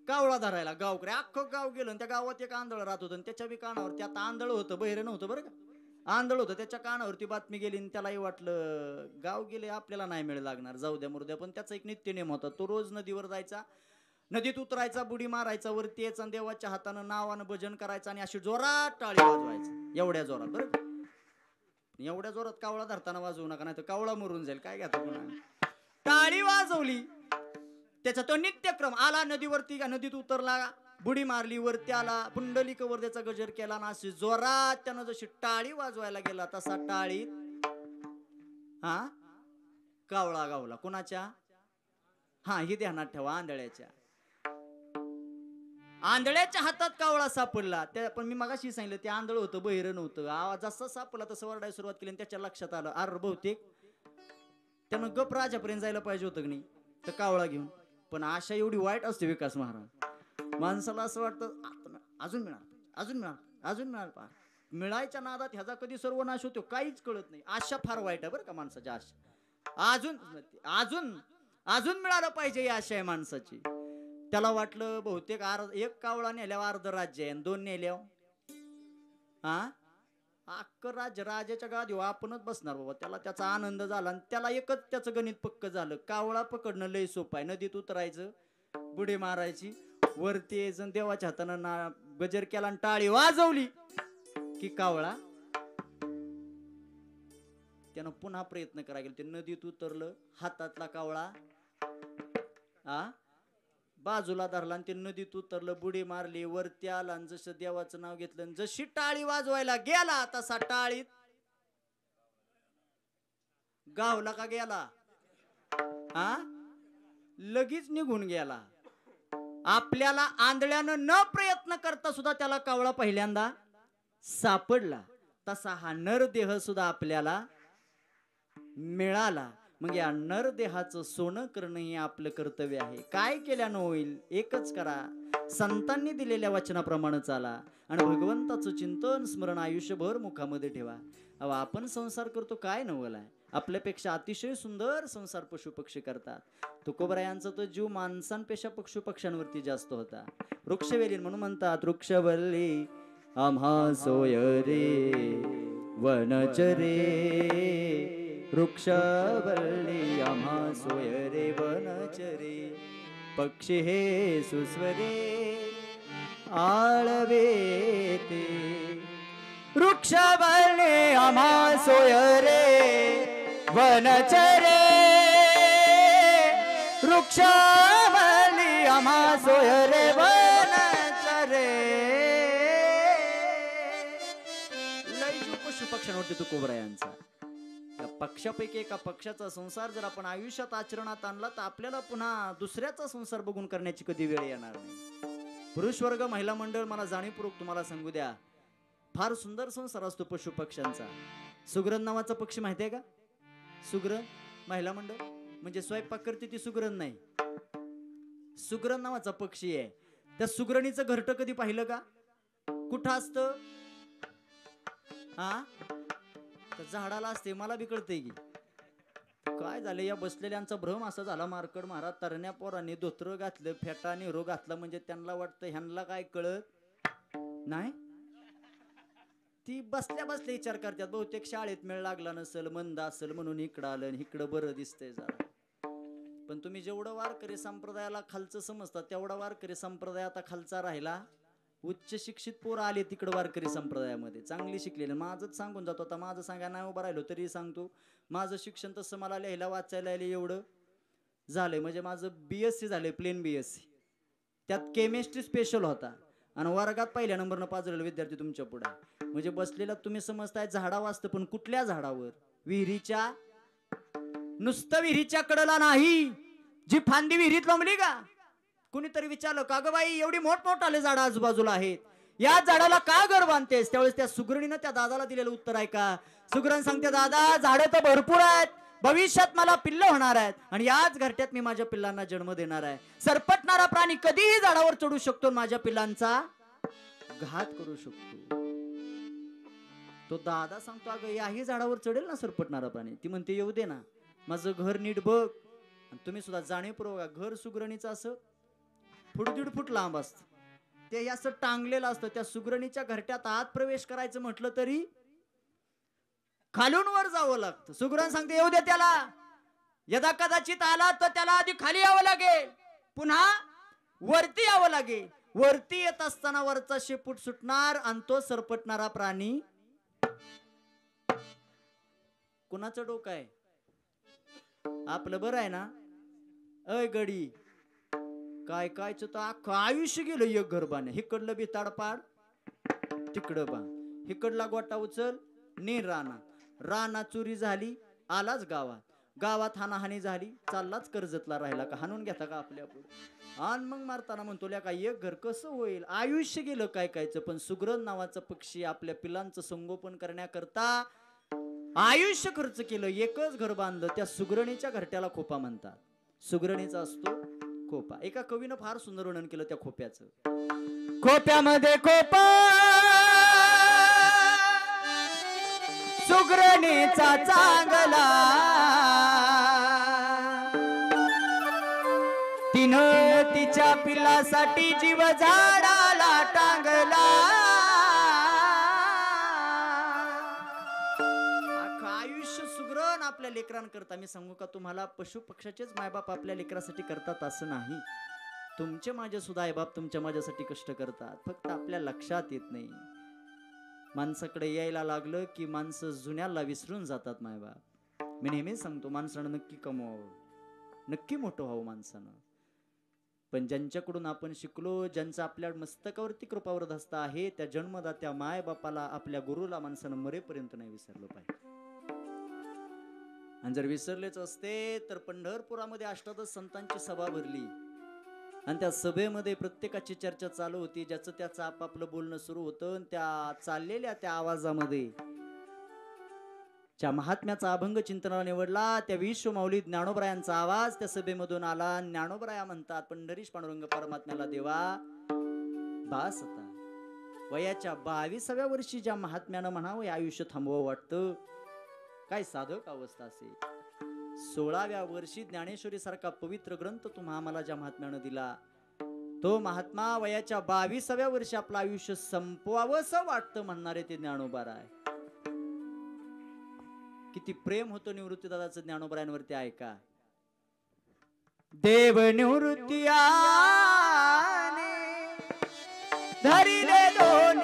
कावळा धरायला. गावकरी अख्खं गाव गेलं. त्या गावात एक आंधळ राहत होतं. त्याच्या बी कानावर, त्यात आंधळ होतं, बहिरं नव्हतं बरं का, आंधळ होतं. त्याच्या कानावरती बातमी गेली आणि त्यालाही वाटलं गाव गेले आपल्याला नाही मिळ लागणार, जाऊ द्या मुर्द्या. पण त्याचा एक नित्य नियम होता. तो रोज नदीवर जायचा, नदीत उतरायचा, बुडी मारायचा, वरती यायचा, देवाच्या हातानं नावानं भजन करायचं आणि अशी जोरात टाळी वाजवायची. एवढ्या जोरात बरं का. एवढ्या जोरात कावळा धरताना वाजवू नका, नाही तर कावळा मरून जाईल. काय घ्या पुन्हा. टाळी वाजवली. त्याचा तो नित्यक्रम आला. नदीवरती नदीत उतरला, बुडी मारली, वरती आला, पुंडलिक वर्देचा गजर केला ना, अशी जोरात त्यानं जशी टाळी वाजवायला गेला तसा टाळीत हा कावळा गावला. कोणाच्या? हा, हे ध्यानात ठेवा, आंधळ्याच्या. आंधळ्याच्या हातात कावळा सापडला. पण मी मगाशी सांगितलं ते आंधळ होतं, बहिरं नव्हतं. आवाज जसा सापडला तसं वरडायला सुरुवात केली आणि त्याच्या लक्षात आलं, अरे बहुतेक त्यानं गप राजापर्यंत जायला पाहिजे होतं की नाही तर कावळा घेऊन. पण आशा एवढी वाईट असते विकास महाराज. माणसाला असं वाटतं अजून मिळाल, अजून मिळाल, अजून मिळाल. मिळायच्या नादात ह्याचा कधी सर्वनाश होतो काहीच कळत नाही. आशा फार वाईट आहे बरं का माणसाची. आशा अजून अजून अजून मिळालं पाहिजे ही आशा आहे माणसाची. त्याला वाटलं बहुतेक एक कावळा नेल्यावर अर्ध राज्य आहे आणि 2 नेल्यावर हा अख्खं राज्य राजाच्या गादीवर आपणच बसणार बाबा. त्याला त्याचा आनंद झाला आणि त्याला एकच त्याचं गणित पक्क झालं. कावळा पकडणं लय सोपं आहे. नदीत उतरायचं, बुडी मारायची, वरती यायचं, देवाच्या हातानं गजर केला आणि टाळी वाजवली की कावळा. त्यानं पुन्हा प्रयत्न करायला गेला. ते नदीत उतरलं, हातातला कावळा बाजूला धरला आणि ते नदीत उतरलं, बुडी मारली, वरती आला आणि जसं देवाचं नाव घेतलं, जशी टाळी वाजवायला गेला तसा टाळीत गावला का गेला? लगेच निघून गेला. आपल्याला आंधळ्यानं न प्रयत्न करता सुद्धा त्याला कावळा पहिल्यांदा सापडला. तसा हा नरदेह सुद्धा आपल्याला मिळाला. मग या नरदेहाचं सोनं करणं हे आपलं कर्तव्य आहे. काय केल्यानं होईल? एकच करा, संतांनी दिलेल्या वचनाप्रमाणे चाला आणि भगवंताचं चिंतन स्मरण आयुष्यभर मुखामध्ये ठेवा. अहो आपण संसार करतो काय नवलाय. आपल्यापेक्षा अतिशय सुंदर संसार पशु पक्षी करतात. तुकोबरायांचा तो जीव माणसांपेक्षा पशु पक्ष्यांवरती जास्त होता. वृक्षवेली म्हणून म्हणतात, वृक्षवल्ली आम्हा सोय रे वनचरे, वृक्षवल्ली आम्हा सोय रे वनचरे, पक्षी हे सुस्वरे आळवे ते, वृक्षवल्ली आम्हा सोय रे वनचरे, वृक्षवल्ली आम्हा सोय रे वनचरे. लय जीव पशु पक्ष्यांवरती तुकोबरायांचा. पक्षापैकी एका पक्षाचा संसार जर आपण आयुष्यात आचरणात आणला तर आपल्याला पुन्हा दुसऱ्याचा संसार बघून करण्याची कधी वेळ येणार नाही. पुरुष वर्ग, महिला मंडळ, मला जाणीवपूर्वक तुम्हाला सांगू द्या, फार सुंदर संसार असतो पशु पक्ष्यांचा. सुगरण नावाचा पक्षी माहिती आहे का? सुगरण महिला मंडळ म्हणजे स्वयंपाक करते ती सुगरण नाही. सुगरण नावाचा पक्षी आहे. त्या सुगरणीचं घरटं कधी पाहिलं का? कुठं असतं? झाडाला असते. मला बी कळतंय की काय झालं. या बसलेल्यांचा भ्रम असा झाला, मार्कड महाराज तरण्या पोरांनी धोत्र घातलं, फेटा नेहरू घातला म्हणजे त्यांना वाटतं ह्यांना काय कळत नाही. ती बसल्या बसल्या विचार करतात बहुतेक शाळेत मेळ लागला नसेल, मंद असेल म्हणून इकडं आलं, इकडं बरं दिसतंय जरा. पण तुम्ही जेवढं वारकरी संप्रदायाला खालचं समजता तेवढा वारकरी संप्रदाय आता खालचा राहिला. उच्च शिक्षित पोरं आले तिकडे वारकरी संप्रदायामध्ये, चांगली शिकलेले. माझंच सांगून जातो. आता माझं सांगा नाही उभं राहिलो तरी सांगतो, माझं शिक्षण तसं मला लिहायला वाचायला एवढं झाले म्हणजे माझं BSc झाले, प्लेन BSc. त्यात केमिस्ट्री स्पेशल होता आणि वर्गात पहिल्या नंबरनं पाजलेला विद्यार्थी तुमच्या पुढे. म्हणजे बसलेला तुम्ही समजताय झाडा वाचतं, पण कुठल्या झाडावर? विहिरीच्या, नुसतं विहिरीच्या कडेला नाही, जी फांदी विहिरीत लोंबली का. कुणीतरी विचारलं का ग बाई एवढी मोठमोठाले झाडं आजूबाजूला आहेत, या झाडाला का घर बांधतेस? त्यावेळेस त्या सुगरणीनं त्या दादाला दिलेलं उत्तर आहे का. सुगरण सांगते दादा झाडं तर भरपूर आहेत, भविष्यात मला पिल्ल होणार आहेत आणि याच घरट्यात मी माझ्या पिल्लांना जन्म देणार आहे. सरपटणारा प्राणी कधीही झाडावर चढू शकतो, माझ्या पिल्लांचा घात करू शकतो. तो दादा सांगतो अगं याही झाडावर चढेल ना सरपटणारा प्राणी. ती म्हणते येऊ दे ना, माझं घर नीट बघ. तुम्ही सुद्धा जाणीवपूर्वक, घर सुगरणीचं असं 1.5 फूट लांब असतं, ते असं टांगलेलं असतं. त्या सुगरणीच्या घरट्यात आत प्रवेश करायचं म्हटलं तरी खालून वर जावं लागतं. सुगरण सांगते येऊ दे त्याला, यदा कदाचित आला तर त्याला आधी खाली यावं लागेल, पुन्हा वरती यावं लागेल. वरती येत असताना वरचा शेपूट सुटणार आणि तो सरपटणारा प्राणी. कुणाचं डोकं आहे? आपलं बरं आहे ना. अय गडी, काय कायच तर अख्खं आयुष्य गेलं एक घर बांध. हिकडलं बी ताडपाड, तिकडं बा, हिकडला गोटा उचल नी राणा, राणा चोरी झाली आलाच गावात, गावात हानाहानी झाली चाललाच कर्जतला राहिला का. हाणून घेता का आपल्या पुढे आणि मग मारताना म्हणतो ल्या का एक घर कसं होईल. आयुष्य गेलं काय कायचं. पण सुगरण नावाचा पक्षी आपल्या पिलांचं संगोपन करण्याकरता आयुष्य खर्च केलं, एकच घर बांधलं. त्या सुगरणीच्या घरट्याला खोपा म्हणतात. सुगरणीचा असतो खोपा. एका कवीनं फार सुंदर वर्णन केलं त्या खोप्याचं. खोप्यामध्ये खोपा सुगरणीचा चांगला, तिनं तिच्या पिलासाठी जीव झाडाला टांगला. आयुष्य सुगरण आपल्या लेकरांकरता. मी सांगू का तुम्हाला, पशु पक्षाचेच मायबाप आपल्या लेकरासाठी करतात असं नाही. तुमचे माझे सुद्धा आईबाप तुमच्या माझ्यासाठी कष्ट करतात, फक्त आपल्या लक्षात येत नाही. माणसाकडे यायला लागलं की माणसं जुन्याला विसरून जातात मायबाप. मी नेहमीच सांगतो माणसानं नक्की कमवावं, नक्की मोठं व्हावं माणसानं. पण ज्यांच्याकडून आपण शिकलो, ज्यांचा आपल्या मस्तकावरती कृपावरत हस्त आहे, त्या जन्मदात्या माय बापाला, आपल्या गुरुला माणसानं मरेपर्यंत नाही विसरलं पाहिजे. आणि जर विसरलेच असते तर पंढरपुरामध्ये अष्टादश संतांची सभा भरली आणि त्या सभेमध्ये प्रत्येकाची चर्चा चालू होती, ज्याचं त्याचं आपापलं बोलणं सुरू होतं. त्या चाललेल्या त्या आवाजामध्ये ज्या महात्म्याचा अभंग चिंतनाला निवडला, त्या विश्वमाऊली ज्ञानोबरायांचा आवाज त्या सभेमधून आला. ज्ञानोबराया म्हणतात, पंढरीश पांडुरंग परमात्म्याला देवा बास आता. वयाच्या 22व्या वर्षी ज्या महात्म्यानं म्हणावं हे आयुष्य थांबवं वाटतं, काय साधक अवस्था असेल. 16व्या वर्षी ज्ञानेश्वरी सारखा पवित्र ग्रंथ तुम्हा आम्हाला ज्या महात्म्यानं दिला, तो महात्मा वयाच्या 22व्या वर्षी आपलं आयुष्य संपवावंसं वाटतं म्हणणारे ते ज्ञानोबराय. किती प्रेम होतं निवृत्तीदादाचं ज्ञानोबरायांवरती ऐका. देव निवृत्ती आने धरिले दोन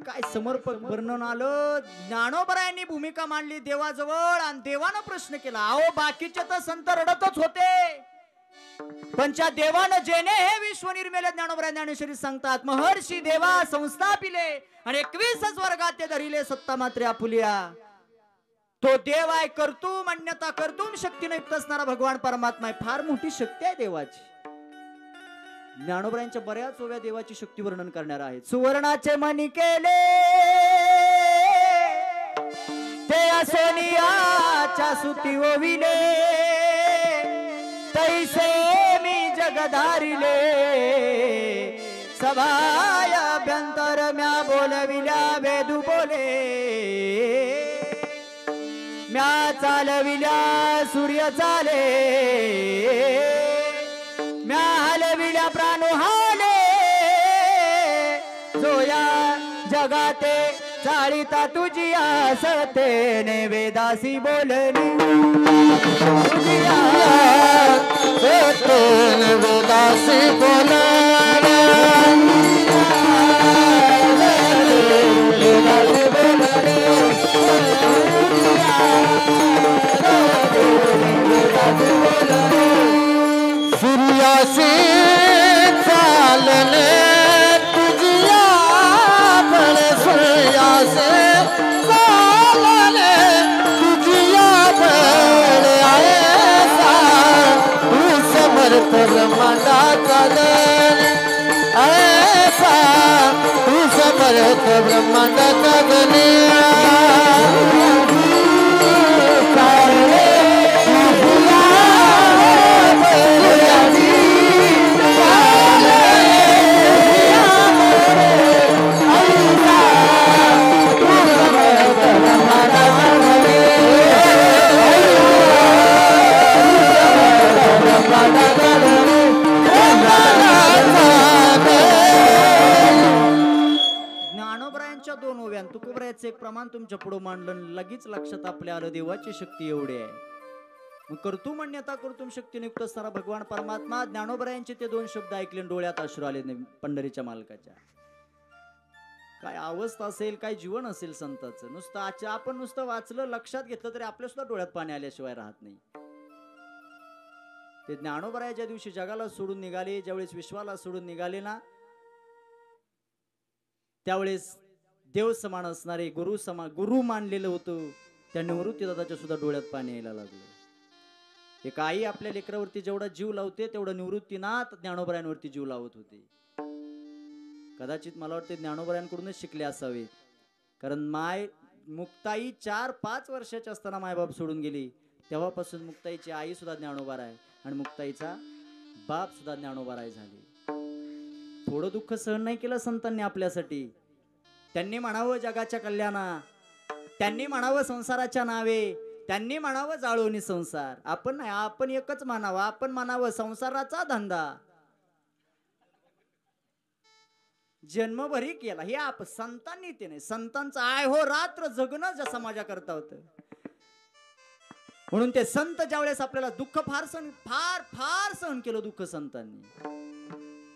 काय समर्पक वर्णन आलं. ज्ञानोबरायांनी भूमिका मांडली देवाजवळ आणि देवानं प्रश्न केला. अहो बाकीचे तर संत रडतच होते, पण त्या देवानं जेने हे विश्व निर्मेले ज्ञानोबराय ज्ञानेश्वरी सांगतात, महर्षी देवा संस्थापिले आणि 21 वर्गात ते धरिले सत्ता मात्रे आपुलिया. तो देव आहे, कर्तुम अन्यथा कर्तुम शक्तीने युक्त असणारा भगवान परमात्मा आहे. फार मोठी शक्ती आहे देवाची. ज्ञानोबरायांच्या बऱ्याच ओव्या देवाची शक्ती वर्णन करणार आहेत. सुवर्णाचे मणी केले ते सोनियाच्या सुती ओविले, तैसे मी जगधारिले सभाय अभ्यंतर म्या बोलविल्या वेदू बोले, म्या चालविल्या सूर्य चाले, म्या हलविल्या प्राणो हाले, जोया जगाते चाळीता तुझी आसते वेदासी बोलली, तुझी आसते वेदासी बोलली, वेदासी बोलली. भारत ब्रह्मांडाचा गणे ज्ञानोबरायांच्या दोन ओव्यान तुकोबरायाचं एक प्रमाण तुमच्या पुढे मांडलं, लगेच लक्षात आपल्या आलं देवाची शक्ती एवढी आहे. मग कर्तुम अन्यथा कर्तुम शक्तीयुक्त असणारा भगवान परमात्मा ज्ञानोबरायांचे ते दोन शब्द ऐकले, डोळ्यात अश्रू आले पंढरीच्या मालकाच्या. काय अवस्था असेल, काय जीवन असेल संताचं. नुसतं आपण नुसतं वाचलं, लक्षात घेतलं तरी आपल्या सुद्धा डोळ्यात पाणी आल्याशिवाय राहत नाही. ते ज्ञानोबराया ज्या दिवशी जगाला सोडून निघाले, ज्यावेळेस विश्वाला सोडून निघाले ना, त्यावेळेस देव समान असणारे गुरु मानलेलं होतं त्या निवृत्ती दादाच्या सुद्धा डोळ्यात पाणी यायला लागलं. एक आई आपल्या लेकरावरती जेवढा जीव लावते तेवढा निवृत्तीनाथ ज्ञानोबरायांवरती जीव लावत होते. कदाचित मला वाटते ज्ञानोबरायांकडूनच शिकले असावे, कारण मुक्ताई 4-5 वर्षाची असताना मायबाप सोडून गेली. तेव्हापासून मुक्ताईची आई सुद्धा ज्ञानोबा आहे आणि मुक्ताईचा बाप सुद्धा ज्ञानोबा झाले. थोडं दुःख सहन नाही केलं संतांनी आपल्यासाठी. त्यांनी म्हणावं जगाच्या कल्याणा, त्यांनी म्हणावं संसाराच्या नावे, त्यांनी म्हणावं जाळोनी संसार. आपण नाही, आपण एकच म्हणावं, आपण म्हणावं संसाराचा धंदा. जन्मभरी केला हे संतांनी ते नाही. संतांचं आय हो रात्र जगणं ज्या समाजाकरता होतं. म्हणून ते संत ज्यावेळेस आपल्याला दुःख फार सहन केलं दुःख संतांनी.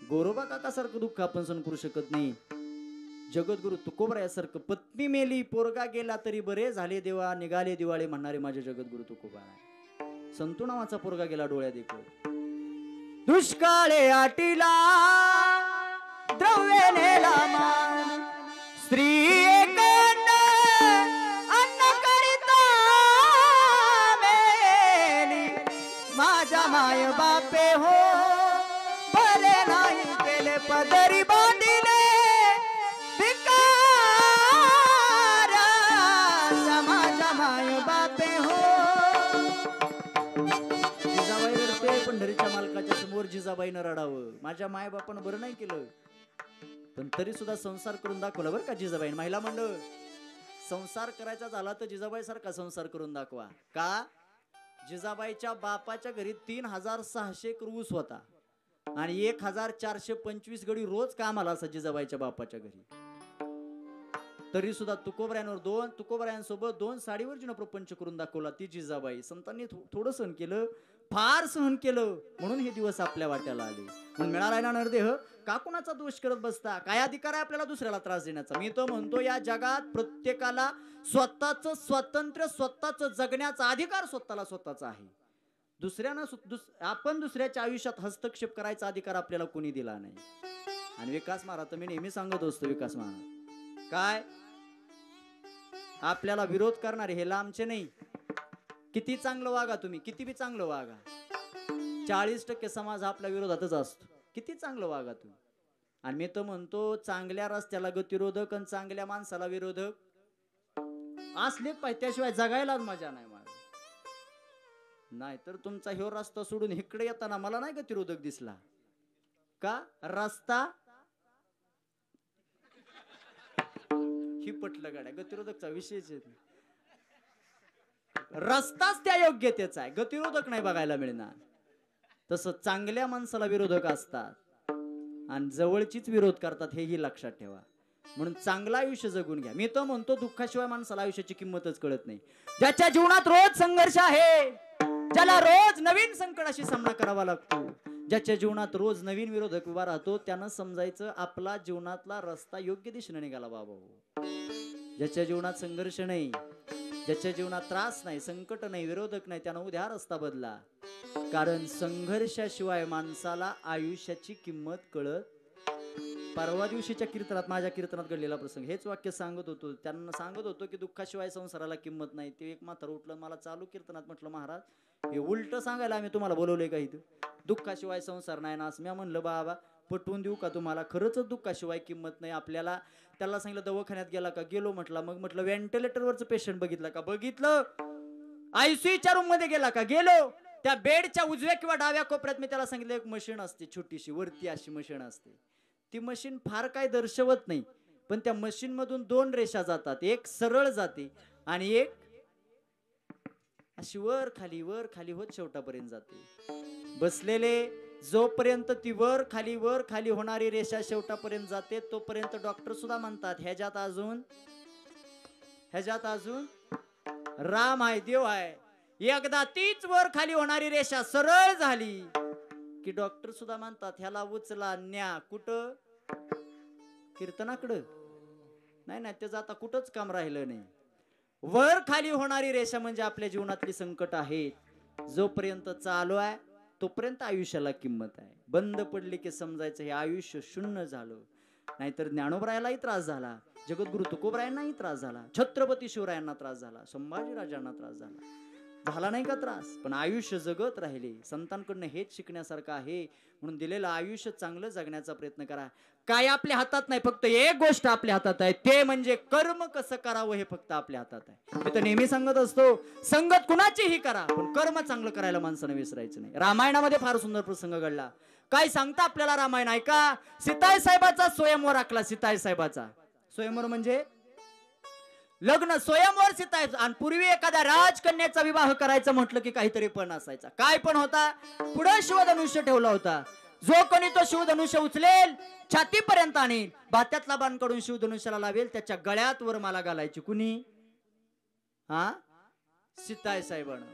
गोरोबा काकासारखं दुःख आपण सहन करू शकत नाही. जगद्गुरु तुकोबरायासारखं पत्नी मेली पोरगा गेला तरी बरे झाले देवा निघाले दिवाळे म्हणणारे माझे जगद्गुरु तुकोबराय. संतू नावाचा पोरगा गेला डोळ्यात देखो. दुष्काळे आटीला द्रव्य नेला मान, स्त्री एकंड अन्न करिता मेली, माझ्या माय बापे हो भले नाही केले पदरी बांधिले भिकाऱ्या, माझ्या माय बापे हो. जिजाबाई रडते पंढरीच्या मालकाच्या समोर. जिजाबाईनं रडावं, माझ्या माय बापानं बरं नाही केलं पण तरी सुद्धा संसार करून दाखवला बरं का जिजाबाई. महिला मंडळ संसार करायचा झाला तर जिजाबाई सारखा संसार करून दाखवा. का? जिजाबाईच्या बापाच्या घरी 3600 ऊस होता आणि 1425 गडी रोज कामाला असा जिजाबाईच्या बापाच्या घरी. तरी सुद्धा तुकोबरायांसोबत 2 साडीवर जिनं प्रपंच करून दाखवला ती जिजाबाई. संतांनी थोडं सहन केलं, फार सहन केलं, म्हणून हे दिवस आपल्या वाट्याला आले. म्हणून मिळालाय ना नरदेह, का कुणाचा दोष करत बसता? काय अधिकार आहे आपल्याला दुसऱ्याला त्रास देण्याचा? मी तो म्हणतो या जगात प्रत्येकाला स्वतःच स्वातंत्र्य, स्वतःच जगण्याचा अधिकार स्वतःचा आहे. आपण दुसऱ्याच्या आयुष्यात हस्तक्षेप करायचा अधिकार आपल्याला कोणी दिला नाही. आणि विकास महाराज मी नेहमी सांगत असतो, विकास महाराज काय आपल्याला विरोध करणारे हे लांबचे नाही. किती चांगलं वागा तुम्ही, किती बी चांगलं वागा, 40% समाज आपल्या विरोधातच असतो. किती चांगलं वागा तुम्ही. आणि मी तर म्हणतो चांगल्या रस्त्याला गतिरोधक आणि चांगल्या माणसाला विरोधक असलेच पाहिजे, त्याशिवाय जगायलाच मजा नाही. नाही तर तुमचा ह्यो रस्ता सोडून इकडे येताना मला नाही गतिरोधक दिसला का? रस्ता ही पटलं गाड्या, गतिरोधकचा विषयच येत नाही. रस्ताच त्या योग्यतेचा आहे, गतिरोधक नाही बघायला मिळणार. तसं चांगल्या माणसाला विरोधक असतात आणि जवळचीच विरोध करतात, हेही लक्षात ठेवा. म्हणून चांगलं आयुष्य जगून घ्या. मी तर म्हणतो दुःखाशिवाय माणसाला आयुष्याची किंमतच कळत नाही. ज्याच्या जीवनात रोज संघर्ष आहे, ज्याला रोज नवीन संकटाशी सामना करावा लागतो, ज्याच्या जीवनात रोज नवीन विरोधक उभा राहतो, त्यानं समजायचं आपला जीवनातला रस्ता योग्य दिशेने निघाला बाबा. ज्याच्या जीवनात संघर्ष नाही, ज्याच्या जीवनात त्रास नाही, संकट नाही, विरोधक नाही, त्यानं उद्या रस्ता बदला. कारण संघर्षाशिवाय माणसाला आयुष्याची किंमत कळत. परवा दिवशीच्या कीर्तनात, माझ्या कीर्तनात घडलेला प्रसंग, हेच वाक्य सांगत होतो. त्यांना सांगत होतो की दुःखाशिवाय संसाराला किंमत नाही. ते एक म्हातारं उठलं, मला चालू कीर्तनात म्हटलं महाराज हे उलट सांगायला आम्ही तुम्हाला बोलवले का इथं? दुःखाशिवाय संसार नाही ना असं. मी म्हणलं बाबा पटवून देऊ का तुम्हाला, खरंच दुःखाशिवाय किंमत नाही आपल्याला. त्याला सांगितलं दवाखान्यात गेला का, गेलो म्हटला. मग म्हटलं व्हेंटिलेटरवरचं पेशंट बघितलं का, बघितलं. आयसीयूच्या रूम मध्ये गेला का, गेलो. त्या बेडच्या उजव्या किंवा डाव्या कोपऱ्यात मी त्याला सांगितलं एक मशीन असते छोटीशी, वरती अशी मशीन असते. ती मशीन फार काय दर्शवत नाही, पण त्या मशीन मधून 2 रेषा जातात, एक सरळ जाते आणि एक अशी वर खाली होत शेवटापर्यंत जाते. बसलेले जोपर्यंत ती वर खाली होणारी रेषा शेवटापर्यंत जाते तोपर्यंत डॉक्टर सुद्धा म्हणतात ह्याच्यात अजून राम आहे, देव आहे. एकदा तीच वर खाली होणारी रेषा सरळ झाली की डॉक्टर सुद्धा म्हणतात ह्याला उचला न्या. कुठं? कीर्तनाकडं नाही, त्याचं आता कुठंच काम राहिलं नाही. वर खाली होणारी रेषा म्हणजे आपल्या जीवनातली संकट आहेत. जोपर्यंत चालू आहे तोपर्यंत आयुष्याला किंमत आहे. बंद पडली की समजायचं हे आयुष्य शून्य झालं. नाहीतर ज्ञानोबरायालाही त्रास झाला, जगद्गुरु तुकोबरायांनाही त्रास झाला, छत्रपती शिवरायांना त्रास झाला, संभाजीराजांना त्रास झाला नाही का त्रास, पण आयुष्य जगत राहिले. संतांकडनं हेच शिकण्यासारखं आहे. म्हणून दिलेलं आयुष्य चांगलं जगण्याचा प्रयत्न करा. काय आपल्या हातात नाही, फक्त एक गोष्ट आपल्या हातात आहे, ते म्हणजे कर्म कसं करावं हे फक्त आपल्या हातात आहे. मी तर नेहमी सांगत असतो संगत कुणाचीही करा पण कर्म चांगलं करायला माणसानं विसरायचं नाही. रामायणामध्ये फार सुंदर प्रसंग घडला. काय सांगता आपल्याला रामायण ऐका. सीताई साहेबाचा स्वयंवर आखला. सीताई साहेबाचा स्वयंवर म्हणजे लग्न, स्वयंवर सीताई. आणि पूर्वी एखाद्या राजकन्याचा विवाह करायचं म्हटलं की काहीतरी पण असायचा. काय पण होता? पुढे शिवधनुष्य ठेवला होता. जो कोणी तो शिवधनुष्य उचलेल छातीपर्यंत आणेल, भात्यातला बाण काढून शिवधनुष्याला लावेल, त्याच्या गळ्यात वरमाला घालायची. कुणी? सीताई साहेबांना.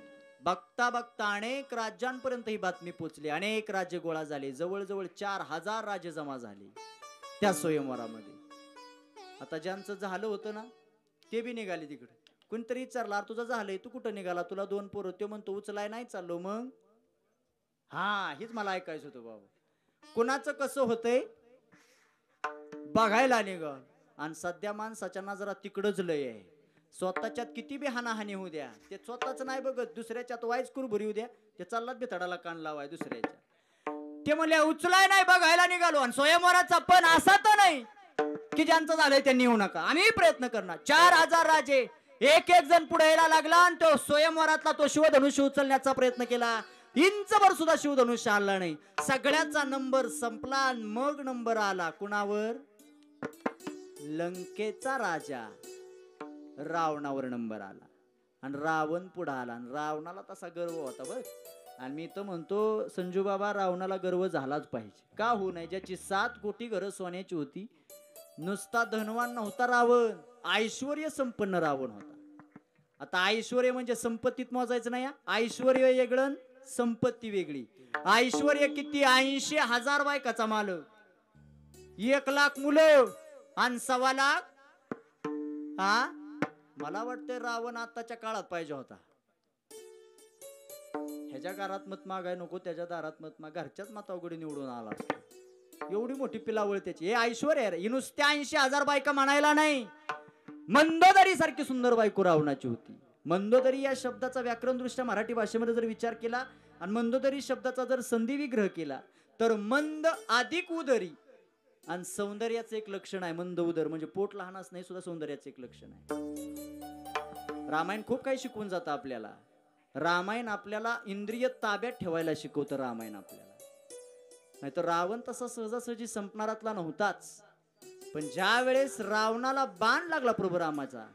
बघता बघता अनेक राज्यांपर्यंत ही बातमी पोचली. अनेक राज्य गोळा झाले. जवळजवळ 4000 राज्य जमा झाले त्या स्वयंवरामध्ये. आता ज्यांचं झालं होतं ना ते बी निघाले तिकडे. कोणतरी विचारला तुझं झालंय, तू कुठं निघाला, तुला 2 पोरं. तो म्हणतो उचलाय नाही चाललो. मग हीच मला ऐकायचं होतं बाबा. कुणाचं कसं होतंय बघायला निघाल. आणि सध्या माणसाच्या नजरा तिकडच लय आहे. स्वतःच्यात किती बी हानाहानी होऊ द्या, ते स्वतःच नाही बघत, दुसऱ्याच्यात वाईच कुरभरी होऊ द्या, ते चाललाच बिथाडाला कान लावाय दुसऱ्याच्या. ते म्हणले उचलाय नाही बघायला निघालो. आणि स्वयंवराचा पण असा तर नाही की ज्यांचं झालंय त्यांनी येऊ नका, आम्ही प्रयत्न करणार. 4000 राजे एक जण पुढे यायला लागला आणि तो स्वयंवरातला तो शिवधनुष्य उचलण्याचा प्रयत्न केला. इंचभर सुद्धा शिवधनुष्य आला नाही. सगळ्याचा नंबर संपला आणि मग नंबर आला कुणावर? लंकेचा राजा रावणावर नंबर आला. आणि रावण पुढे आला. आणि रावणाला तसा गर्व होता बघ. आणि मी तर म्हणतो संजू बाबा रावणाला गर्व झालाच पाहिजे. का होऊ नये? ज्याची 7 कोटी घरं सोन्याची होती, नुसता धनवान नव्हता रावण, ऐश्वर्य संपन्न रावण होता. आता ऐश्वर्य म्हणजे संपत्तीत मोजायचं नाही. ऐश्वर्य वेगळं, संपत्ती वेगळी. ऐश्वर्य किती? 80,000 बायकाचा मालक, 1,00,000 मुलं आणि 1,25,000. मला वाटतं रावण आताच्या काळात पाहिजे होता. ह्याच्या घरात मत मागाय नको, त्याच्या दारात मत माग, घरच्याच मतावगडी निवडून आला. एवढी मोठी पिलावळ त्याची. हे ऐश्वर्य आहे. नुसत्या 80,000 बायका म्हणायला नाही, मंदोदरी सारखी सुंदर बायको रावणाची होती. मंदोदरी या शब्दाचा व्याकरण दृष्ट्या मराठी भाषेमध्ये जर विचार केला आणि मंदोदरी शब्दाचा जर संधी विग्रह केला तर मंद अधिक उदरी. आणि सौंदर्याचं एक लक्षण आहे मंद उदर, म्हणजे पोट लहान असणं सुद्धा सौंदर्याचं एक लक्षण आहे. रामायण खूप काही शिकवून जातं आपल्याला. रामायण आपल्याला इंद्रिय ताब्यात ठेवायला शिकवतं रामायण आपल्याला. नाही तर रावण तसा सहजासहजी संपणारातला नव्हताच. पण ज्या वेळेस रावणाला बाण लागला प्रभू रामाचा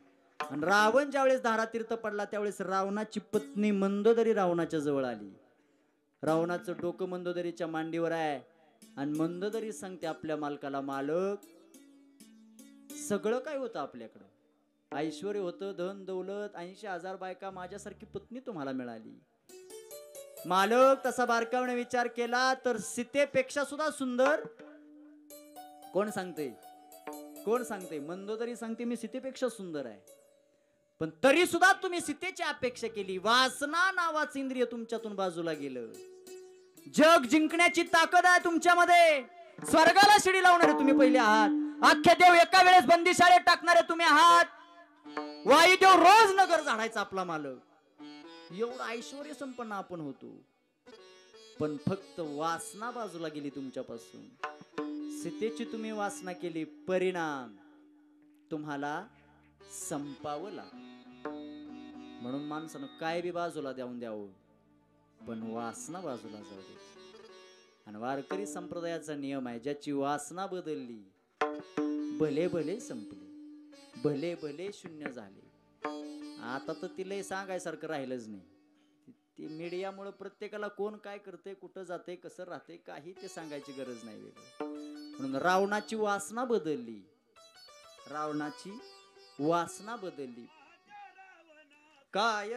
आणि रावण ज्यावेळेस धारातीर्थ पडला त्यावेळेस रावणाची पत्नी मंदोदरी रावणाच्या जवळ आली. रावणाचं डोकं मंदोदरीच्या मांडीवर आहे आणि मंदोदरी सांगते आपल्या मालकाला, मालक सगळं काय होतं आपल्याकडं, ऐश्वर्य होतं, धन दौलत, 80,000 बायका, माझ्यासारखी पत्नी तुम्हाला मिळाली. मालक तसा बारकावणे विचार केला तर सीतेपेक्षा सुद्धा सुंदर कोण सांगते? कोण सांगते? मंदोदरी सांगते मी सीतेपेक्षा सुंदर आहे. पण तरी सुद्धा तुम्ही सीतेची अपेक्षा केली. वासना नावाचं इंद्रिय तुमच्यातून बाजूला गेलं. जग जिंकण्याची ताकद आहे तुमच्यामध्ये. स्वर्गाला शिडी लावणारे तुम्ही पहिले आहात. अख्खे देव एका वेळेस बंदीशाळेत टाकणारे तुम्ही आहात. वायुदेव रोज नगर झाडायचा आपला मालक. एवढं ऐश्वर्य संपन्न आपण होतो. पण फक्त वासना बाजूला गेली तुमच्यापासून. सीतेची तुम्ही वासना केली, परिणाम तुम्हाला संपावं लागलं. म्हणून माणसानं काय बी बाजूला द्यावं, पण वासना बाजूला जाऊ दे. आणि वारकरी संप्रदायाचा नियम आहे, ज्याची वासना बदलली भले भले संपले, भले भले शून्य झाले. आता तर तिला सांगायसारखं राहिलंच नाही. ती मीडियामुळे प्रत्येकाला कोण काय करते, कुठं जाते, कसं राहते, काही ते सांगायची गरज नाही वेगळं. म्हणून रावणाची वासना बदलली, रावणाची वासना बदलली. काय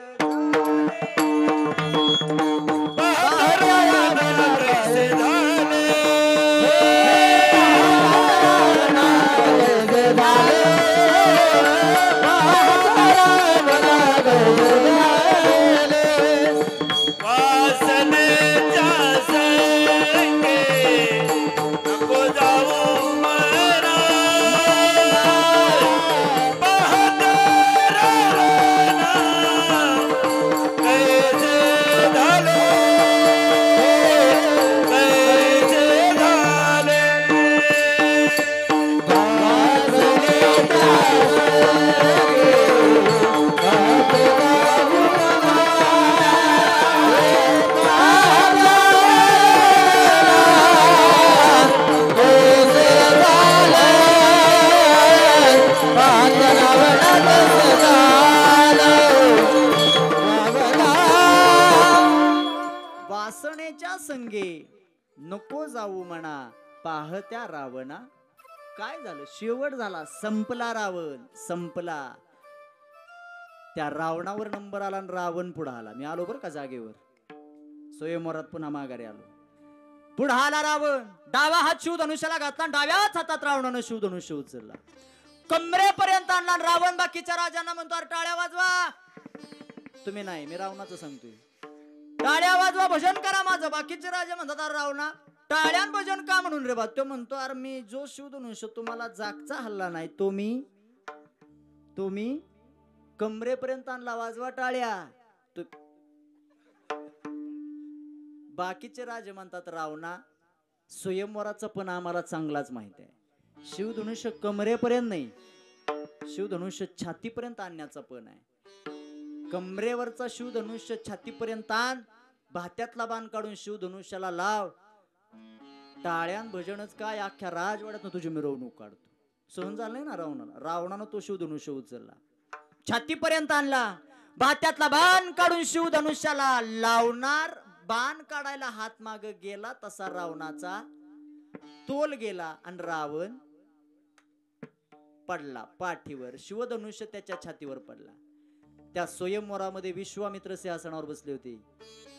वासनेच्या संगे नको जाऊ म्हणा पाहत्या रावणा. काय झालं? शेवट झाला, संपला रावण, संपला. त्या रावणावर नंबर आला आणि रावण पुढे आला. मी आलो बरं का जागेवर, स्वयंवरात पुन्हा माघारी आलो. पुढे आला रावण, डावा हात शिवधनुष्याला घातला, डाव्याच हातात रावणानं शिवधनुष्य उचलला, कमरेपर्यंत आणला. रावण बाकीच्या राजांना म्हणतो, अरे टाळ्या वाजवा. तुम्ही नाही, मी रावणाचं सांगतोय, टाळ्या वाजवा, भजन करा माझं. बाकीचे राजे म्हणतात, अरे रावणा टाळ्यान भजन का म्हणून रे बा? तो म्हणतो, अरे मी जो शिवधनुष्य तुम्हाला जागचा हल्ला नाही, तो मी कमरेपर्यंत आणला, वाजवा टाळ्या. बाकीचे राजे म्हणतात, रावणा स्वयंवराचं पण आम्हाला चांगलाच माहित आहे, शिवधनुष्य कमरेपर्यंत नाही, शिवधनुष्य छातीपर्यंत आणण्याचा पण आहे. कमरेवरचा शिवधनुष्य छातीपर्यंत आण, भात्यातला बाण काढून शिवधनुष्याला लाव. टाळ्यान भजनच काय, अख्ख्या राजवाड्यात तुझी मिरवणूक काढतो. सहन झालं नाही ना रावणाला. रावणानं तो शिवधनुष्य उचलला, छातीपर्यंत आणला, भात्यातला बाण काढून शिवधनुष्याला लावणार. बाण काढायला हात माग गेला तसा रावणाचा तोल गेला आणि रावण पडला पाठीवर. शिवधनुष्य त्याच्या छातीवर पडला. त्या स्वयंवरामध्ये विश्वामित्र सिंहासनावर बसले होते.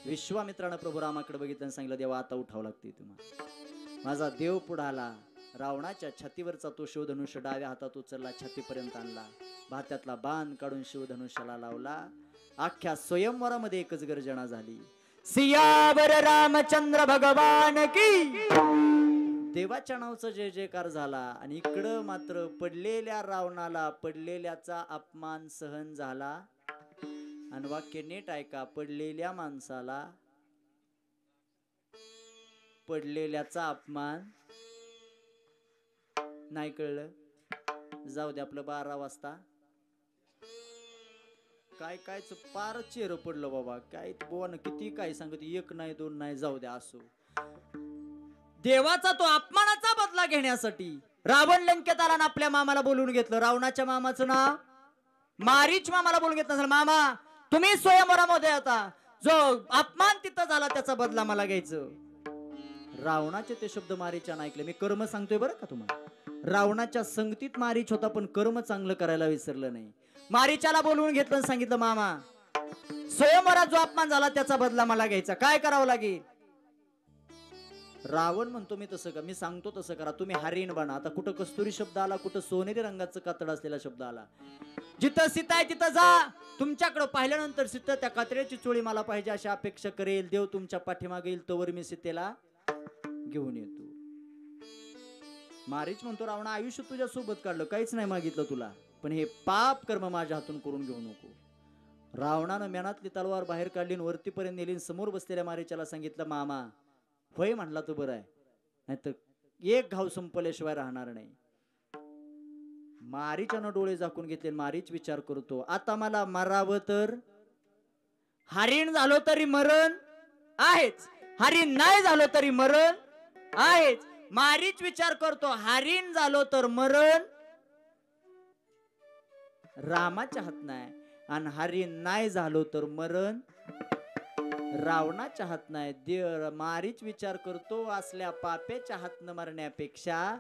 विश्वामित्रानं प्रभू रामाकडे बघितलं आणि सांगितलं, देवा आता उठावं लागते तुम्हाला. माझा देव पुढे आला, रावणाच्या छातीवरचा तो शिवधनुष्य डाव्या हातात उचलला, छातीपर्यंत आणला, भात्यातला बाण काढून शिवधनुष्याला लावला. अख्ख्या स्वयंवरामध्ये एकच गर्जना झाली, सियावर रामचंद्र भगवान की. देवाच्या नावाचा जय जयकार झाला. आणि इकडं मात्र पडलेल्या रावणाला पडलेल्याचा अपमान सहन झाला. आणि वाक्य नीट ऐका, पडलेल्या माणसाला पडलेल्याचा अपमान नाही कळलं. जाऊ दे, आपलं 12 वाजता काय कायच पार चेहरं पडलं बाबा. काय बोन किती काय सांगत, 1 नाही 2 नाही, जाऊ द्या. असो, देवाचा तो अपमानाचा बदला घेण्यासाठी रावण लंकेत आला आणि आपल्या मामाला बोलवून घेतलं. रावणाच्या मामाचं नाव मारीच. मामाला बोलून घेतलं, मामा तुम्ही स्वयंवरामध्ये आता जो अपमान तिथं झाला त्याचा बदला मला घ्यायचं. रावणाचे ते शब्द मारीच्या ऐकले. मी कर्म सांगतोय बरं का तुम्हाला. रावणाच्या संगतीत मारीच होता, पण कर्म चांगलं करायला विसरलं नाही. मारीच्याला बोलवून घेतलं आणि सांगितलं, मामा स्वयंवरात जो अपमान झाला त्याचा बदला मला घ्यायचा, काय करावं लागेल? रावण म्हणतो, मी तसं का, मी सांगतो तसं करा, तुम्ही हरिण बना. आता कुठं कस्तुरी शब्द आला, कुठं सोनेरी रंगाचं कातड असलेला शब्द आला. जिथं सीता आहे तिथं जा. तुमच्याकडे पाहिल्यानंतर सीता त्या कातड्याची चोळी मला पाहिजे अशी अपेक्षा करेल. देव तुमच्या पाठीमागे येईल, तोवर मी सीतेला घेऊन येतो. मारीच म्हणतो, रावणा आयुष्य तुझ्या सोबत काढलं, काहीच नाही मागितलं तुला, पण हे पाप कर्म माझ्या हातून करून घेऊ नको. रावणानं मेनातली तलवार बाहेर काढली आणि वरतीपर्यंत नेली. समोर बसलेल्या मारीच्याला सांगितलं, मामा होय म्हणला तो बरं आहे, नाहीतर एक घाव संपल्याशिवाय राहणार नाही. मारीच्यानं डोळे झाकून घेतले. मारीच विचार करतो, आता मला मरावं तर हरिण झालो तरी मरण आहेच, हरिण नाही झालो तरी मरण आहेच. मारीच विचार करतो, हरिण झालो तर मरण रामाच्या हात नाही, आणि हरिण नाही झालो तर मरण रावणाच्या हात नाही. मारीच विचार करतो, असल्या पाप्याच्या हातनं मरण्यापेक्षा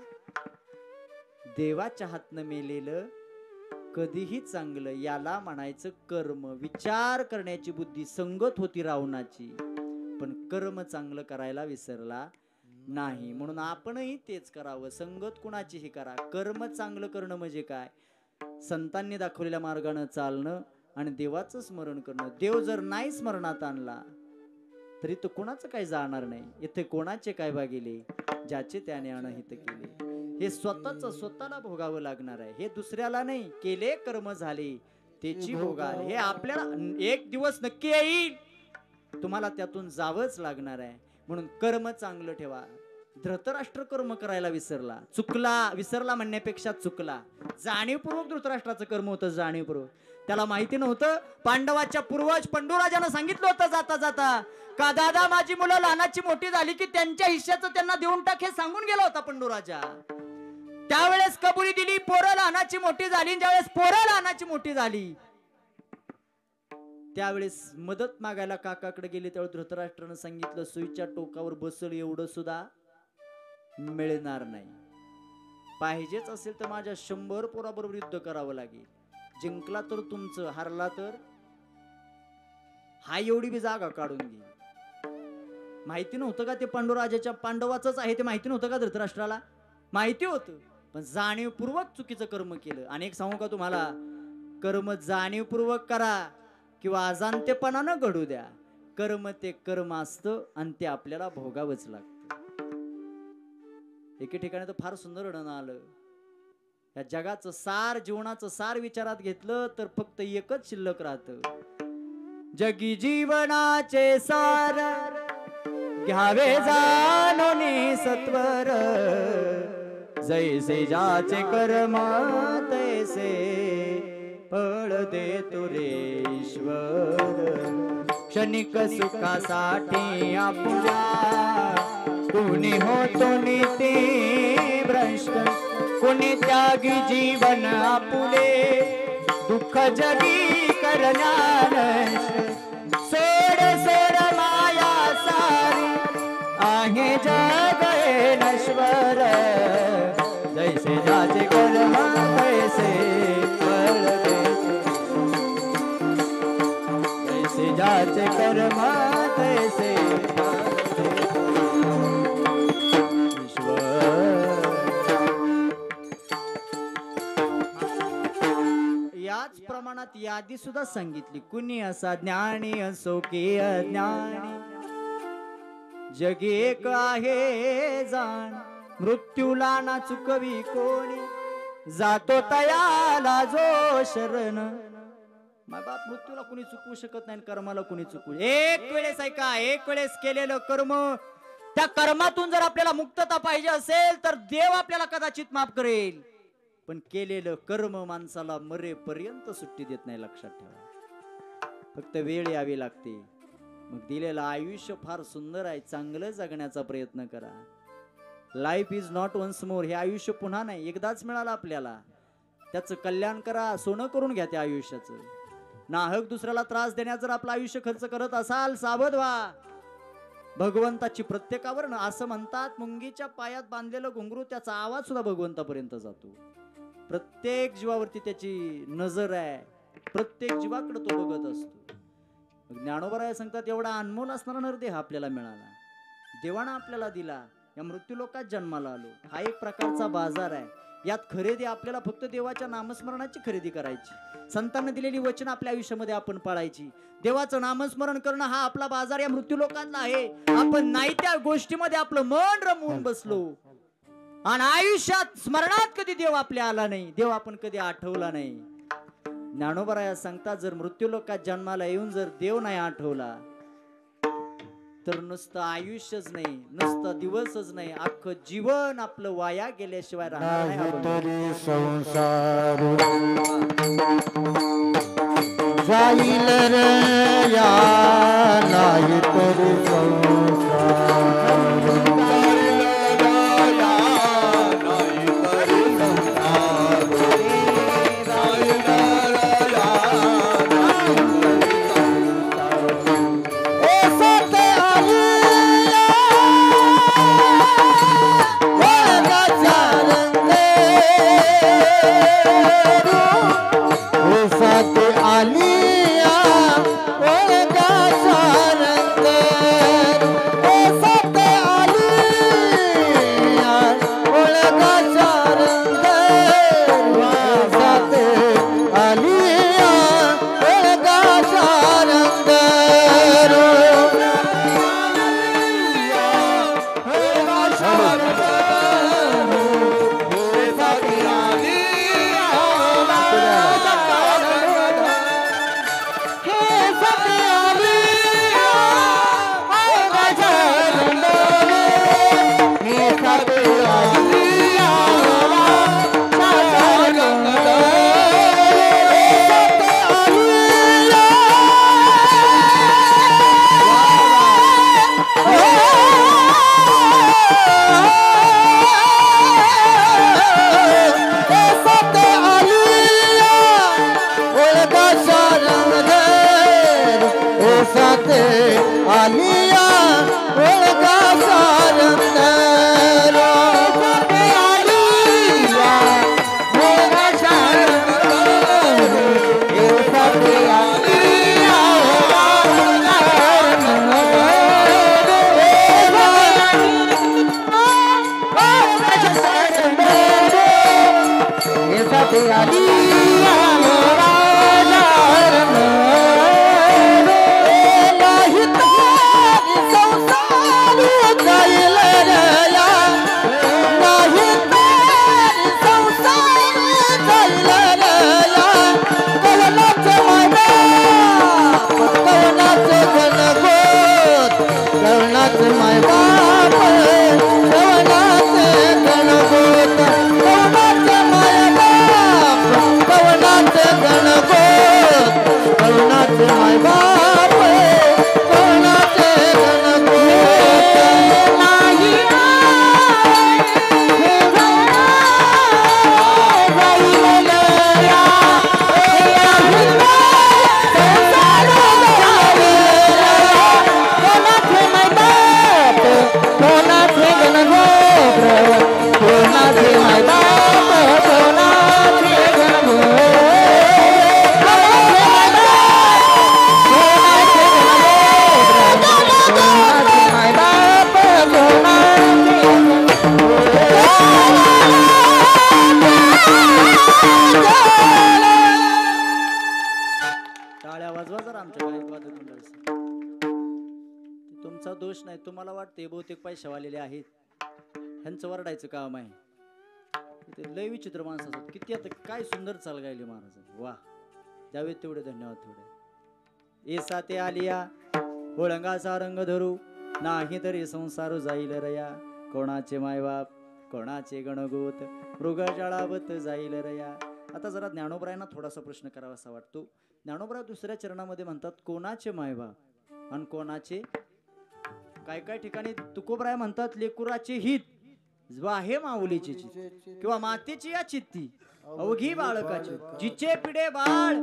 देवाच्या हातनं मेलेलं कधीही चांगलं. याला म्हणायचं कर्म. विचार करण्याची बुद्धी संगत होती रावणाची, पण कर्म चांगलं करायला विसरला नाही. म्हणून आपणही तेच करावं, संगत कुणाचीही करा. कर्म चांगलं करणं म्हणजे काय? संतांनी दाखवलेल्या मार्गाने चालणं आणि देवाचं स्मरण करणं. देव जर नाही स्मरणात आणला तरी तो कोणाचं काय जाणार नाही. इथे कोणाचे काय भागिले, ज्याचे त्याने अनहित केले. हे स्वतःच स्वतःला भोगावं लागणार आहे. हे दुसऱ्याला नाही. केले कर्म झाले त्याची भोगाल. हे आपल्याला एक दिवस नक्की येईल, तुम्हाला त्यातून जावंच लागणार आहे. म्हणून कर्म चांगलं ठेवा. धृतराष्ट्र कर्म करायला विसरला, चुकला. विसरला म्हणण्यापेक्षा चुकला. जाणीवपूर्वक धृतराष्ट्राचं कर्म होतं, जाणीवपूर्वक. त्याला माहिती नव्हतं. पांडवाच्या पूर्वज पंडुराजानं सांगितलं होतं जाता जाता, का दादा माझी मुलं लहानाची मोठी झाली की त्यांच्या हिश्श्याचं त्यांना देऊन टाक, हे सांगून गेला होता पंडुराजा. त्यावेळेस कबुली दिली, पोरं लहानाची मोठी झाली. ज्यावेळेस पोरं लहानाची मोठी झाली त्यावेळेस मदत मागायला काकाकडे गेले. त्यावेळेस धृतराष्ट्रानं सांगितलं, सुईच्या टोकावर बसल एवढं सुद्धा मिळणार नाही. पाहिजेच असेल तर माझ्या 100 पोराबरोबर युद्ध करावं लागेल. जिंकला तर तुमचं, हारला तर हा एवढी बी जागा काढून घे. माहिती नव्हतं का ते पांडुराजाच्या पांडवाचंच आहे? ते माहिती नव्हतं का धृतराष्ट्राला? माहिती होतं, पण जाणीवपूर्वक चुकीचं कर्म केलं. आणि एक सांगू का तुम्हाला, कर्म जाणीवपूर्वक करा किंवा अजाणतेपणानं घडू द्या, कर्म ते कर्म असतं आणि ते आपल्याला भोगावंच लागतं. एके ठिकाणी तर फार सुंदर वर्णन आलं. या जगाचं सार, जीवनाचं सार विचारात घेतलं तर फक्त एकच शिल्लक राहतं. जगी जीवनाचे सार घ्यावे जाणून सत्वर, जैसे ज्याचे कर्म तैसे फळ देतो रे ईश्वर. क्षणिक सुखासाठी आपल्या कुणी होतो नीती भ्रष्ट, कुणी त्यागी जीवन आपुले दुःख जगी करण्यास. सोड सोड माया सारी आहे जग नश्वर, जैसे ज्याचे कर्म तैसे फळ देतो, जैसे ज्याचे कर्म तैसे याच प्रमाणात यादी सुद्धा सांगितली. कुणी असा ज्ञानी असो की अज्ञानी, जग एक आहे जाण, मृत्यूला ना चुकवी कोणी, जातो तयाला जो शरण. माय बाप मृत्यूला कुणी चुकवू शकत नाही, कर्माला कुणी चुकवू. एक वेळेस ऐका, एक वेळेस केलेलं कर्म, त्या कर्मातून जर आपल्याला मुक्तता पाहिजे असेल तर देव आपल्याला कदाचित माफ करेल, पण केलेलं कर्म माणसाला मरेपर्यंत सुट्टी देत नाही. लक्षात ठेवा, फक्त वेळ यावी लागते. मग दिलेलं आयुष्य फार सुंदर आहे, चांगलं जगण्याचा प्रयत्न करा. Life is not once more. हे आयुष्य पुन्हा नाही, एकदाच मिळालं आपल्याला. त्याचं कल्याण करा, सोनं करून घ्या त्या आयुष्याचं. नाहक दुसऱ्याला त्रास देण्यात जर आपलं आयुष्य खर्च करत असाल, सावध व्हा. भगवंताची प्रत्येकावर ना, असं म्हणतात मुंगीच्या पायात बांधलेलं घुंगरू, त्याचा आवाज सुद्धा भगवंतापर्यंत जातो. प्रत्येक जीवावरती त्याची नजर आहे, प्रत्येक जीवाकडे तो बघत असतो. ज्ञानोबराय सांगतात, एवढा अनमोल असणारा नरदेह आपल्याला मिळाला, देवानं आपल्याला दिला. या मृत्यू लोकात जन्माला आलो. हा एक प्रकारचा बाजार आहे. यात खरेदी आपल्याला फक्त देवाच्या नामस्मरणाची खरेदी करायची. संतांना दिलेली वचन आपल्या आयुष्यामध्ये आपण पाळायची. देवाचं नामस्मरण करणं हा आपला बाजार या मृत्यू लोकातला आहे. आपण नाही त्या गोष्टीमध्ये आपलं मन रमवून बसलो आणि आयुष्यात स्मरणात कधी देव आपल्या आला नाही, देव आपण कधी आठवला नाही. ज्ञानोबराया सांगतात जर मृत्यू लोकात जन्माला येऊन जर देव नाही आठवला तर नुसतं आयुष्यच नाही, नुसतं दिवसच नाही, अख्खं जीवन आपलं वाया गेल्याशिवाय राहणार नाही. नाही तरी संसार जाईल रे या, नाही तरी तुमचा दोष नाही. तुम्हाला वाटते बहुतेक पैशावालेले आहेत, ह्यांचं वरडायचं काम आहे. ते लय विचित्र माणसं असतात. किती आता काय सुंदर चाल गायली महाराज. वा, द्यावेत तेवढे धन्यवाद. थोडे एसा ते आलिया ओळंगाचा रंग धरू, नाही तरी संसार जाईल रया. कोणाचे मायबाप कोणाचे गणगोत, मृगजळावत जाईल रया. आता जरा ज्ञानोबरायांना थोडासा प्रश्न करावासा वाटतो. ज्ञानोबराय दुसऱ्या चरणामध्ये म्हणतात कोणाचे मायबाप आणि कोणाचे, काय काय ठिकाणी तुकोबराय म्हणतात लेकुराचे हित आहे माऊलीची किंवा मातेची या चित्ती अवघी बाळकाची, जिचे पिढे बाळ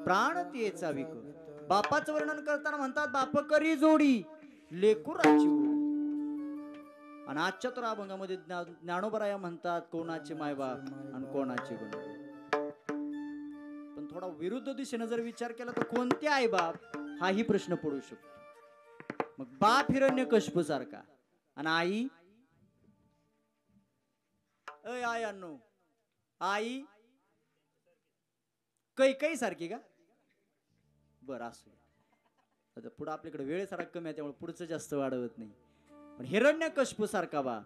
प्राण तिचा विक. बापाचं वर्णन करताना म्हणतात बाप करी जोडी लेकुराची ओढी. आणि आजच्या तर अभंगामध्ये ज्ञानोबराया म्हणतात कोणाचे मायबाप आणि कोणाचे गुण. पण थोडा विरुद्ध दिशेने जर विचार केला तर कोणते आई बाप हाही प्रश्न पडू शकतो. मग बाप हिरण्यकश्यप सारखा आणि आई, अय आई अन्नो, आई कैकई सारखी का? बर असू. आता पुढे आपल्याकडे वेळ सारा कमी आहे त्यामुळे पुढचं जास्त वाढवत नाही. पण हिरण्यकश्यप सारखा बा,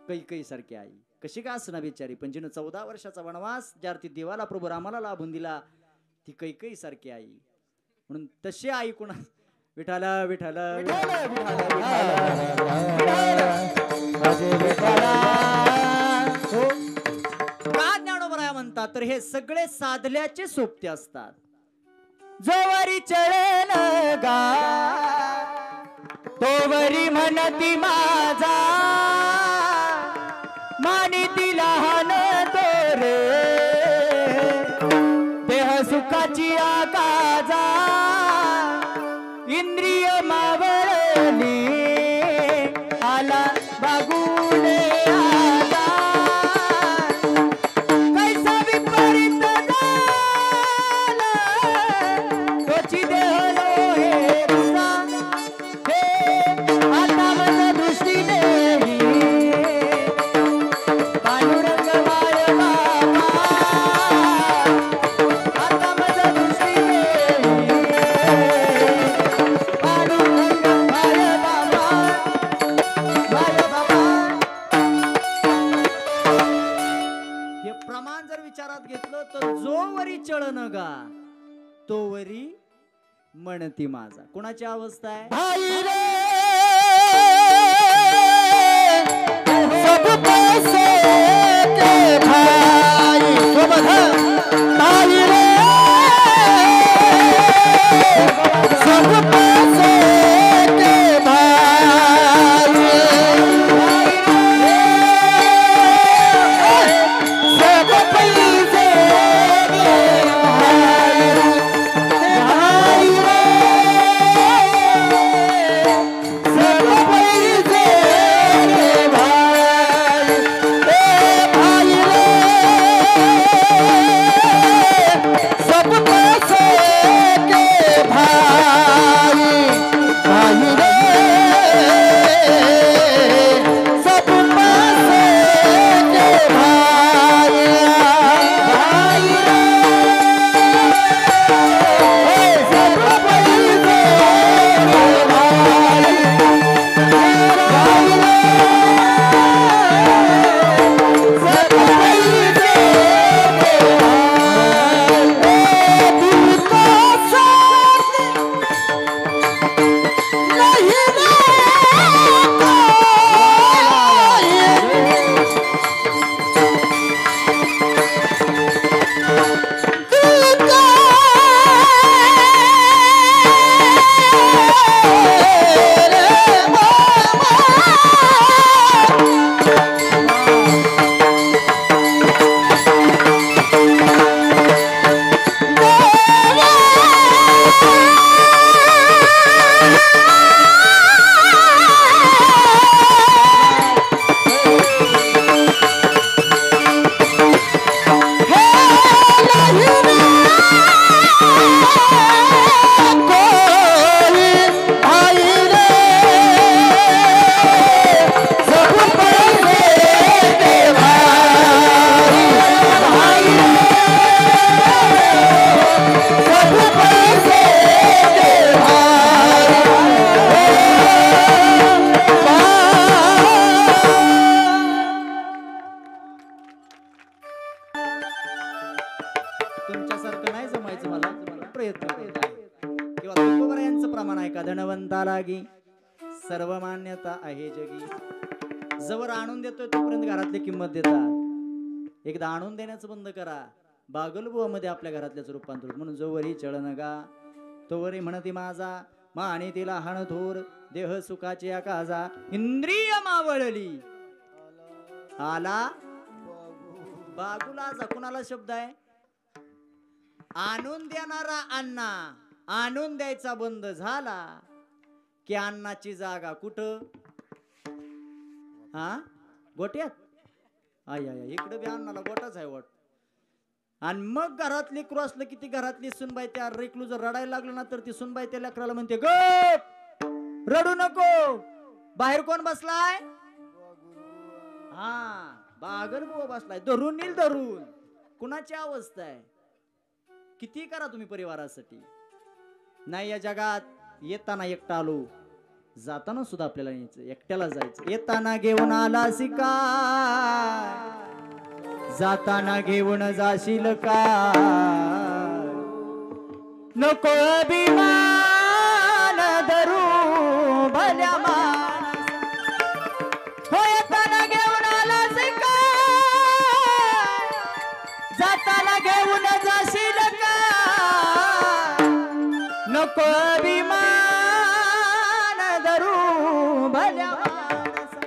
कैकई सारखी आई कशी का असना बिचारी, पण जिनं 14 वर्षाचा वनवास ज्यार्थी देवाला प्रभू रामाला लाभून दिला, ती कैकई सारखी आई म्हणून तशी आई कुणा विठाल विठाल का ज्ञानोबराया म्हणतात तर हे सगळे साधल्याचे सोबते असतात. जोवरी चळण गा तोवरी म्हणती माझा मानिती लहान तोरे देह सुखाची आकाजा इंद्रिय मावळली आला बागुले आला कैसा विपरीत झाला तोची देह लोहे तुझा हे आता माझ्या दृष्टीने पांडुरंग माय बाबा आता माझ्या दृष्टीने पांडुरंग माय बाबा माय बाबा. हे प्रमाण जर विचारात घेतलं तर जोवरी चळण गा तोवरी म्हणती माझा. कोणाची अवस्था आहे. भाई रे सब पैसे के भाई भाई रे सब पैसे के भाई सब पैसे के भाई तुमच्यासारखं नाही जमायचं मला प्रयत्न करत आहे. किंवा तुकोबरायांचं प्रमाण आहे का धनवंता लागी सर्व मान्यता आहे जगी. जवळ आणून देतोय तोपर्यंत घरातली किंमत देतात. एकदा आणून देण्याचं बंद करा. बागलबुवा मध्ये आपल्या घरातल्याच रूपांतर. म्हणून जोवरी चळण गा तोवरी म्हणती माझा माने तिला हाण थोर देह सुखाची आकाजा इंद्रिय मावळली आला बागुला. कुणाला शब्द आहे. आणून देणारा अण्णा आणून द्यायचा बंद झाला की अण्णाची जागा कुठं. हा गोट्यात. आय आय इकडे बी अण्णाला गोटाच आहे वाट. आणि मग घरातली क्रॉसलं किती घरातली सुनबाई त्या रेकलू जर रडायला लागलं ना तर ती सुनबाई त्या लेकराला म्हणते गप रडू नको. बाहेर कोण बसलाय. हा बागलबुवा बसलाय. धरून नील धरून. कुणाची अवस्था आहे. किती करा तुम्ही परिवारासाठी. नाही या जगात येताना एकटा आलो जाताना सुद्धा आपल्याला यायचं एकट्याला जायचं. येताना घेऊन आला सिका जाताना घेऊन जाशील का. नको अभिमान धरू भल्या माणसा होयताना घेऊन आलास का जाताना घेऊन जाशील का नको अभिमान धरू भल्या माणसा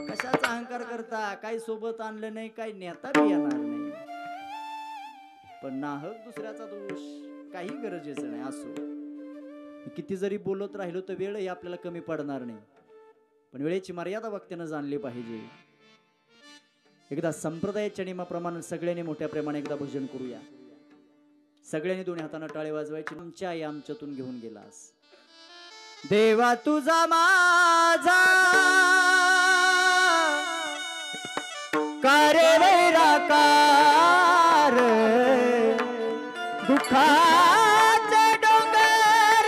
कशाचा अहंकार करता काही सोबत आणलं नाही काही नेता बी येणार नाही पण नाहक दुसऱ्याचा दोष काही गरजेचं नाही असो किती जरी बोलत राहिलो तर वेळही आपल्याला कमी पडणार नाही पण वेळेची मर्यादा वक्त्यानं जाणली पाहिजे एकदा संप्रदायाच्या नियमाप्रमाणे सगळ्यांनी मोठ्या प्रेमाने एकदा भजन करूया सगळ्यांनी दोन्ही हाताने टाळे वाजवायची आमच्या आई आमच्यातून घेऊन गेलास देवा तुझा माझा कार्य वैराकार दुःखाचे डोंगर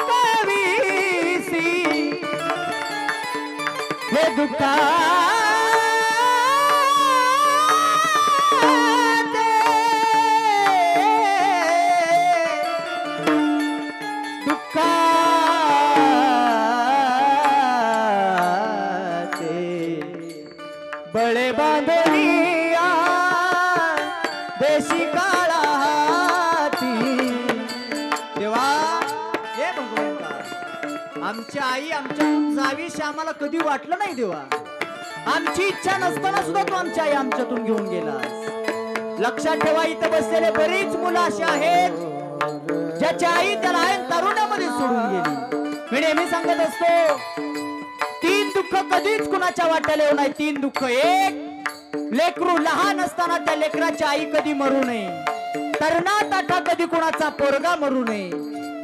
दाखविसी हे दुःखाचे बळे बांधणिया देशी काळा हाती देवा हे भगवंता आमची आई आमच्यातून जावीशी आम्हाला कधी वाटलं नाही देवा आमची इच्छा नसताना सुद्धा तू आमची आई आमच्यातून घेऊन गेलास लक्षात ठेवा इथं बसलेले बरीच मुलं अशी आहेत ज्याची आई त्याला ऐन तरुणामध्ये सोडून गेली मी नेहमी सांगत असतो तीन दुःख कधीच कुणाच्या वाट्याला येऊ नाही तीन दुःख एक लेकरू लहान असताना त्या लेकराची आई कधी मरू नये तरणात आठा कधी कुणाचा पोरगा मरू नये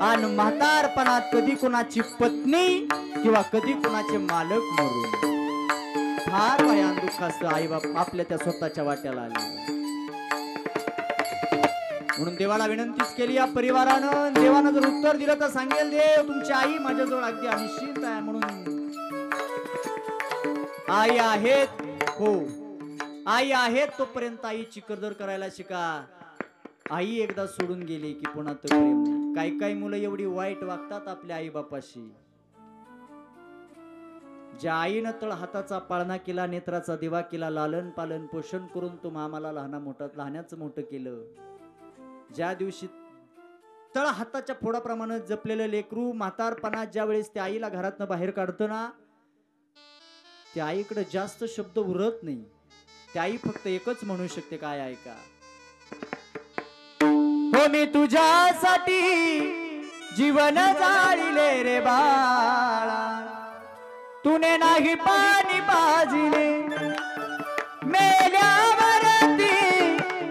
आणि म्हातारपणात कधी कुणाची पत्नी किंवा कधी कुणाचे मालक मरू नये फार भयान दुःख असतं आई बाप आपल्या त्या स्वतःच्या वाट्याला आले म्हणून देवाला विनंतीच केली या परिवारानं देवानं जर उत्तर दिलं तर सांगेल देव तुमची आई माझ्याजवळ अगदी अनिश्चित आहे म्हणून आई आहेत हो आई आहेत तोपर्यंत आईची कदर करायला शिका आई एकदा सोडून गेली की पुन्हा तो प्रेम नाही काही काही मुलं एवढी वाईट वागतात आपल्या आई बापाशी ज्या आईनं तळ हाताचा पाळणा केला नेत्राचा दिवा केला लालन पालन पोषण करून तो मामाला लहानाचं मोठं केलं ज्या दिवशी तळ हाताच्या फोडाप्रमाणे जपलेलं लेकरू म्हातारपणात ज्या वेळेस त्या आईला घरातनं बाहेर काढतं ना त्या आईकडे जास्त शब्द उरत नाही त्या आई फक्त एकच म्हणू शकते काय ऐका हो मी तुझ्यासाठी जीवन जाळिले रे बाळा तूने नाही पाणी पाजिले मेल्यावरती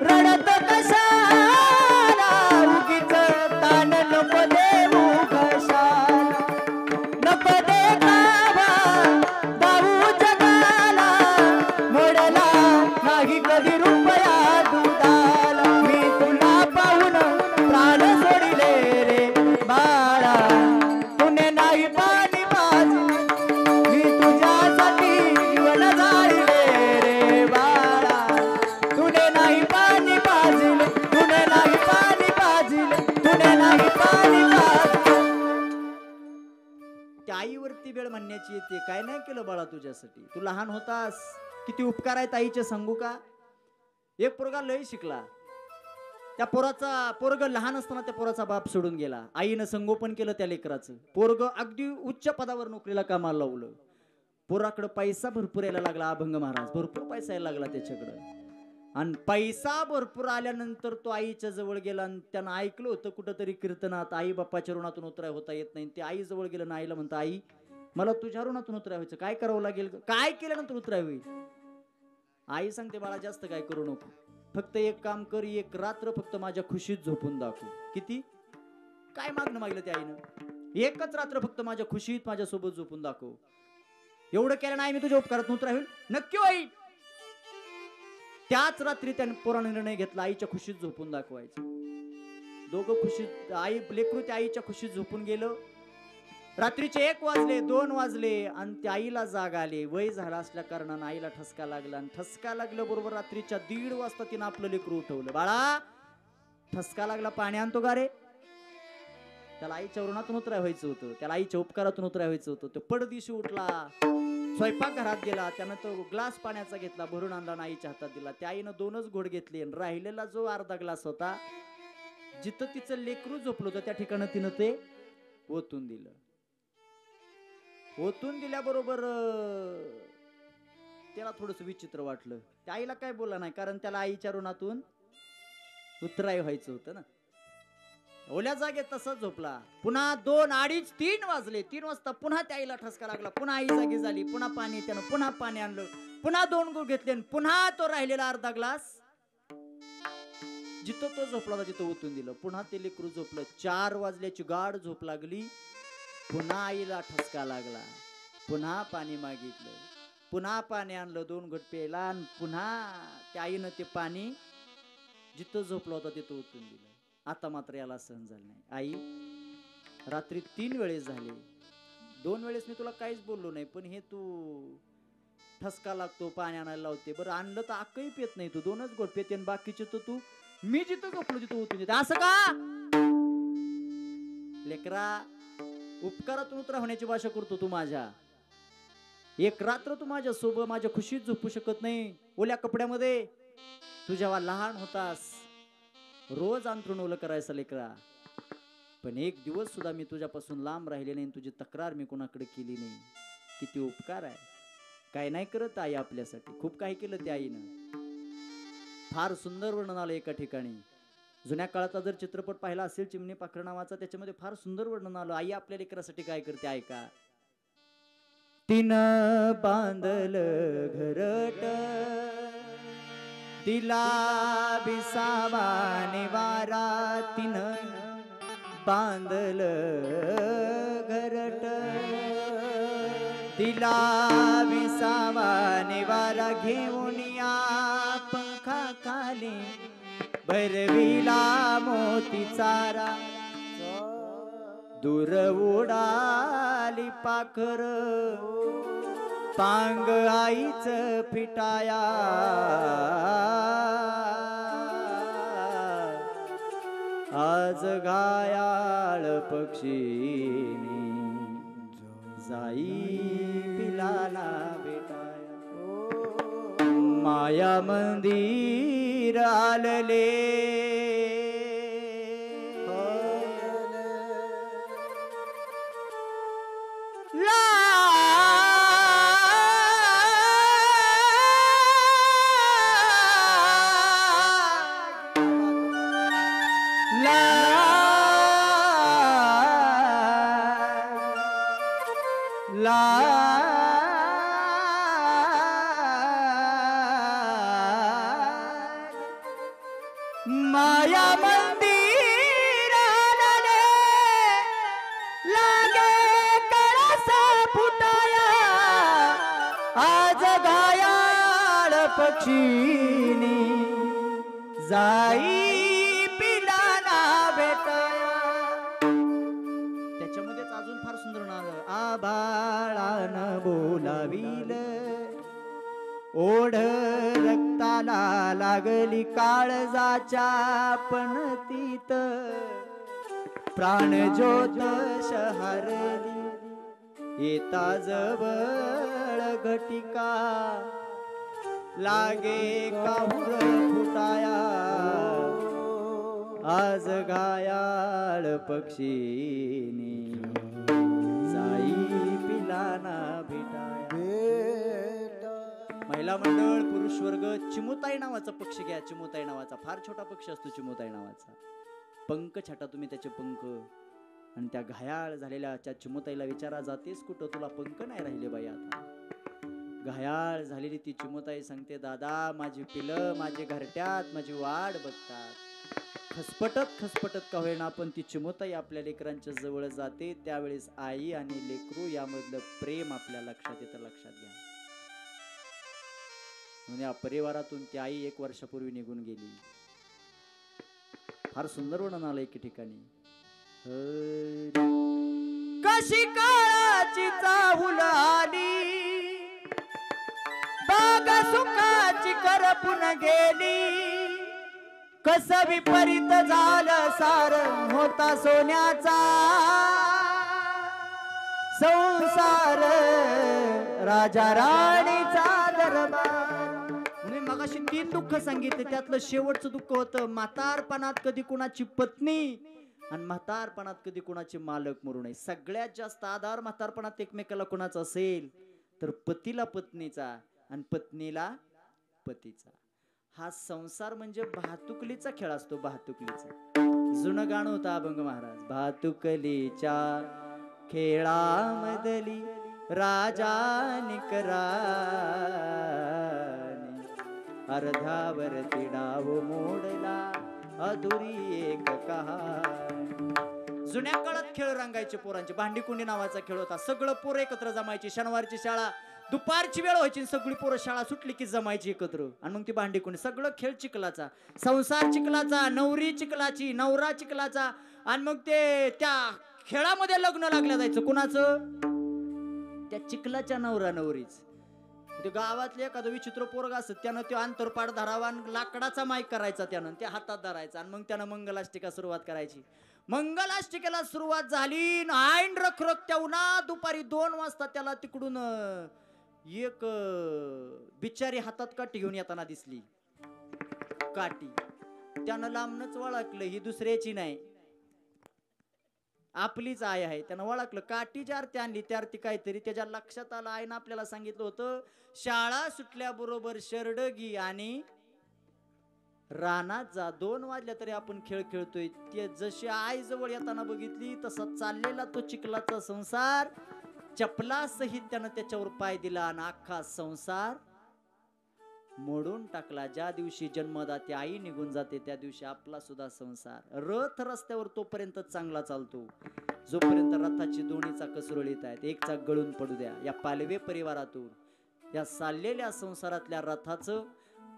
रडत कशाला उगीच ताण नको देऊ कशाला नको देखावा दाऊ जगाला मोडला नाही कधी रुपया दुधाला मी तुला पाहून प्राण सोडिले रे बाळा तुने नाही पाणी पाजले मी तुझ्यासाठी जीवन जाळले रे बाळा तुने नाही पाणी पाजले तुने नाही पाणी पाजले तुने नाही पाणी पाजले त्या आईवरती वेळ म्हणण्याची येते काय नाही केलं बाळा तुझ्यासाठी तू लहान होतास किती उपकार आहेत आईचे सांगू का एक पोरगा लय शिकला त्या पोरग लहान असताना त्या पोराचा बाप सोडून गेला आईनं संगोपन केलं त्या लेकराचं पोरग अगदी उच्च पदावर नोकरीला कामाला लावलं पोराकडे पैसा भरपूर यायला लागला अभंग महाराज भरपूर पैसा यायला लागला त्याच्याकडं आणि पैसा भरपूर आल्यानंतर तो आईच्या जवळ गेला आणि त्यानं ऐकलं होतं कुठंतरी कीर्तनात आई बाप्पाच्या ऋणातून उतराय होता येत नाही ते आई जवळ गेलं ना आईला म्हणतं आई मला तुझ्या ऋणातून उतराय व्हायचं काय करावं लागेल काय केल्यानंतर उतराय होईल आई सांगते बाळा जास्त काय करू नको फक्त एक काम कर एक रात्र फक्त माझ्या खुशीत झोपून दाखव किती काय मागणं मागलं त्या आईनं एकच रात्र फक्त माझ्या खुशीत माझ्यासोबत झोपून दाखव एवढं केलं नाही मी तुझ्या उपकारात उतराय होईल नक्की होईल त्याच रात्री त्याने पोराने निर्णय घेतला आईच्या खुशीत झोपून दाखवायचं दोघं खुशीत आई लेकरू त्या आईच्या खुशीत झोपून गेलं रात्रीचे 1 वाजले 2 वाजले आणि त्या आईला जाग आले वय झाला असल्या कारणानं आईला ठसका लागला आणि ठसका लागलं बरोबर रात्रीच्या 1:30 वाजता तिनं आपलं लेकरू उठवलं बाळा ठसका लागला, पाणी आणतो का रे? त्याला आईच्या वरुणातून उतराय व्हायचं होतं, त्याला आईच्या उपकारातून उतराय व्हायचं होतं. तो पडदिशी उठला, स्वयंपाक घरात गेला, त्यानं तो ग्लास पाण्याचा घेतला, भरून आणला आणि आईच्या हातात दिला. त्या आईनं 2च घोट घेतले आणि राहिलेला जो अर्धा ग्लास होता, जिथं तिचं लेकरू झोपलं होतं त्या ठिकाणी तिनं ते ओतून दिलं. ओतून दिल्याबरोबर त्याला थोडस विचित्र वाटलं. त्या आईला काय बोलला नाही, कारण त्याला आईच्या ऋणातून उतराय व्हायचं होतं ना. ओल्या जागेत तसंच झोपला. पुन्हा 2, 2:30, 3 वाजले. 3 वाजता पुन्हा त्या आईला ठसका लागला. पुन्हा आई जागी झाली, पुन्हा पाणी, त्यानं पुन्हा पाणी आणलं, पुन्हा 2 घोट घेतले आणि पुन्हा तो राहिलेला अर्धा ग्लास जिथं तो झोपला होता तिथं ओतून दिलं. पुन्हा ते लेकरू झोपलं. 4 वाजल्याची गाढ झोप लागली. पुन्हा आईला ठसका लागला, पुन्हा पाणी मागितलं, पुन्हा पाणी आणलं, 2 घोट प्यायला आणि पुन्हा त्या आईनं ते पाणी जिथं झोपलं होतं तिथं ओतून दिलं. आता मात्र याला सहन झालं नाही. आई, रात्री 3 वेळेस झाले, 2 वेळेस मी तुला काहीच बोललो नाही, पण हे तू ठसका लागतो, पाणी आणायला लावते, बरं आणलं तर अक्कही पेत नाही तू, 2च घोट पेते आणि बाकीचे तर तू मी जिथं झोपलो तिथं ओतून देते, असं का? लेकरा, उपकारातून उतरा होण्याची भाषा करतो तू माझ्या. एक रात्र तू माझ्या सोबत माझ्या खुशीत झोपू शकत नाही, ओल्या कपड्यामध्ये. तू जेव्हा लहान होतास रोज अंथरूण ओलं करायचं लेकरा, पण एक दिवस सुद्धा मी तुझ्यापासून लांब राहिले नाही, तुझी तक्रार मी कोणाकडे केली नाही. किती उपकार आहे. काय नाही करत आई आपल्यासाठी, खूप काही केलं त्या आईनं. फार सुंदर वर्णन आलं एका ठिकाणी. जुन्या काळाचा जर चित्रपट पाहिला असेल चिमणी पाखरं नावाचा, त्याच्यामध्ये फार सुंदर वर्णन आलं. आई आपल्या लेकरासाठी काय करते ऐका. तिनं बांधलं घरट, तिला विसावा निवारा. तिनं बांधलं घरट, तिला विसावा निवारा. घेऊन या पंखा खाली भरविला मोती चारा. दूर उडाली पाखर, पांग आईच फिटाया. आज घायाळ पक्षीनी जाई पिलाला भेटाया. माया मंदिर आलले, माया मंदिर आलले, लागे कळस फुटाया. आज घायाळ पक्षीनी जाई पिलाना भेटाया. त्याच्यामध्येच अजून फार सुंदर नाव. आभाळानं बोलाविल, ओढ रक्ताला लागली काळजाच्या पणतीत. प्राण ज्योत शहरली येता जवळ घटिका. लागे काहुर फुटाया. आज घायाळ पक्षीनी जाई पिलाना भेटाया. महिला मंडळ, पुरुष वर्ग, चिमुताई नावाचा पक्षी घ्या. चिमुताई नावाचा फार छोटा पक्षी असतो. चिमुताई नावाचा पंख छाटा तुम्ही त्याचे पंख. आणि त्या घायाळ झालेल्या चिमुताईला विचारा, जातेस कुठं, तुला पंख नाही राहिले बाई आता. घायाळ झालेली ती चिमुताई सांगते, दादा माझी पिलं माझे घरट्यात माझी वाट बघतात. खसपटत खसपटत का होईना पण ती चिमुताई आपल्या लेकरांच्या जवळ जाते. त्यावेळेस आई आणि लेकरू यामधलं प्रेम आपल्या लक्षात येतं. लक्षात घ्या. म्हणजे या परिवारातून ती आई 1 वर्षापूर्वी निघून गेली. फार सुंदर वर्णन आलं एके ठिकाणी. कशी काळाची चाहूल आली, बाग सुखाची करपून गेली. कस विपरीत झालं सार होता सोन्याचा संसार राजा राणीचा दरबार. मी मगाशी 3 दुःख सांगितले, त्यातलं शेवटचं दुःख होतं म्हातारपणात कधी कुणाची पत्नी आणि म्हातारपणात कधी कुणाचे मालक मरू नये. सगळ्यात जास्त आधार म्हातारपणात एकमेकाला कुणाचा असेल तर पतीला पत्नीचा आणि पत्नीला पतीचा. हा संसार म्हणजे भातुकलीचा खेळ असतो. भातुकलीचा जुनं गाणं होतं अभंग महाराज. भातुकलीच्या खेळामधली राजानिकराणी अर्ध्यावरती डाव मोडला अधुरी एक कहाणी. जुन्या काळात खेळ रंगायचे पोरांचे. भांडी कुंडी नावाचा खेळ होता. सगळं पोरं एकत्र जमायची. शनिवारची शाळा दुपारची वेळ व्हायची, सगळी पोरं शाळा सुटली की जमायची एकत्र आणि मग ती भांडी कुंडी. सगळं खेळ चिखलाचा. संसार चिखलाचा, नवरी चिखलाची, नवरा चिखलाचा. आणि मग ते त्या खेळामध्ये लग्न लागलं जायचं. कुणाचं? त्या चिखलाच्या नवरा नवरीच. ते गावातले एखादं विचित्र पोरग असत, त्यानं ते अंतरपाड धरावा, लाकडाचा माईक करायचा, त्यानं ते हातात धरायचा आणि मग त्यानं मंगलाष्टिका सुरुवात करायची. मंगलाष्टिकेला सुरुवात झाली, ऐन रखरख उन्हात दुपारी 2 वाजता त्याला तिकडून एक बिचारी हातात काठी घेऊन येताना दिसली. काठी त्यानं लांबनच ओळखलं, ही दुसऱ्याची नाही, आपलीच आई आहे. त्यानं ओळखलं. काठीची आरती आणली. त्या आरती काहीतरी त्याच्या लक्षात आलं. आईनं आपल्याला सांगितलं होतं, शाळा सुटल्याबरोबर शरडगी आणि रानात जा. 2 वाजल्या तरी आपण खेळ खेळतोय. ते जशी आई जवळ येताना बघितली तसा चाललेला तो चिखलाचा संसार चपला सहित त्यानं त्याच्यावर पाय दिला आणि अख्खा संसार मोडून टाकला. ज्या दिवशी जन्मदाती आई निघून जाते त्या दिवशी आपला सुद्धा संसार रथ रस्त्यावर तोपर्यंत चांगला चालतो जोपर्यंत रथाची दोन्ही चाक सुरळीत आहेत. एक चाक गळून पडू द्या. या पालवे परिवारातून या चाललेल्या संसारातल्या रथाचं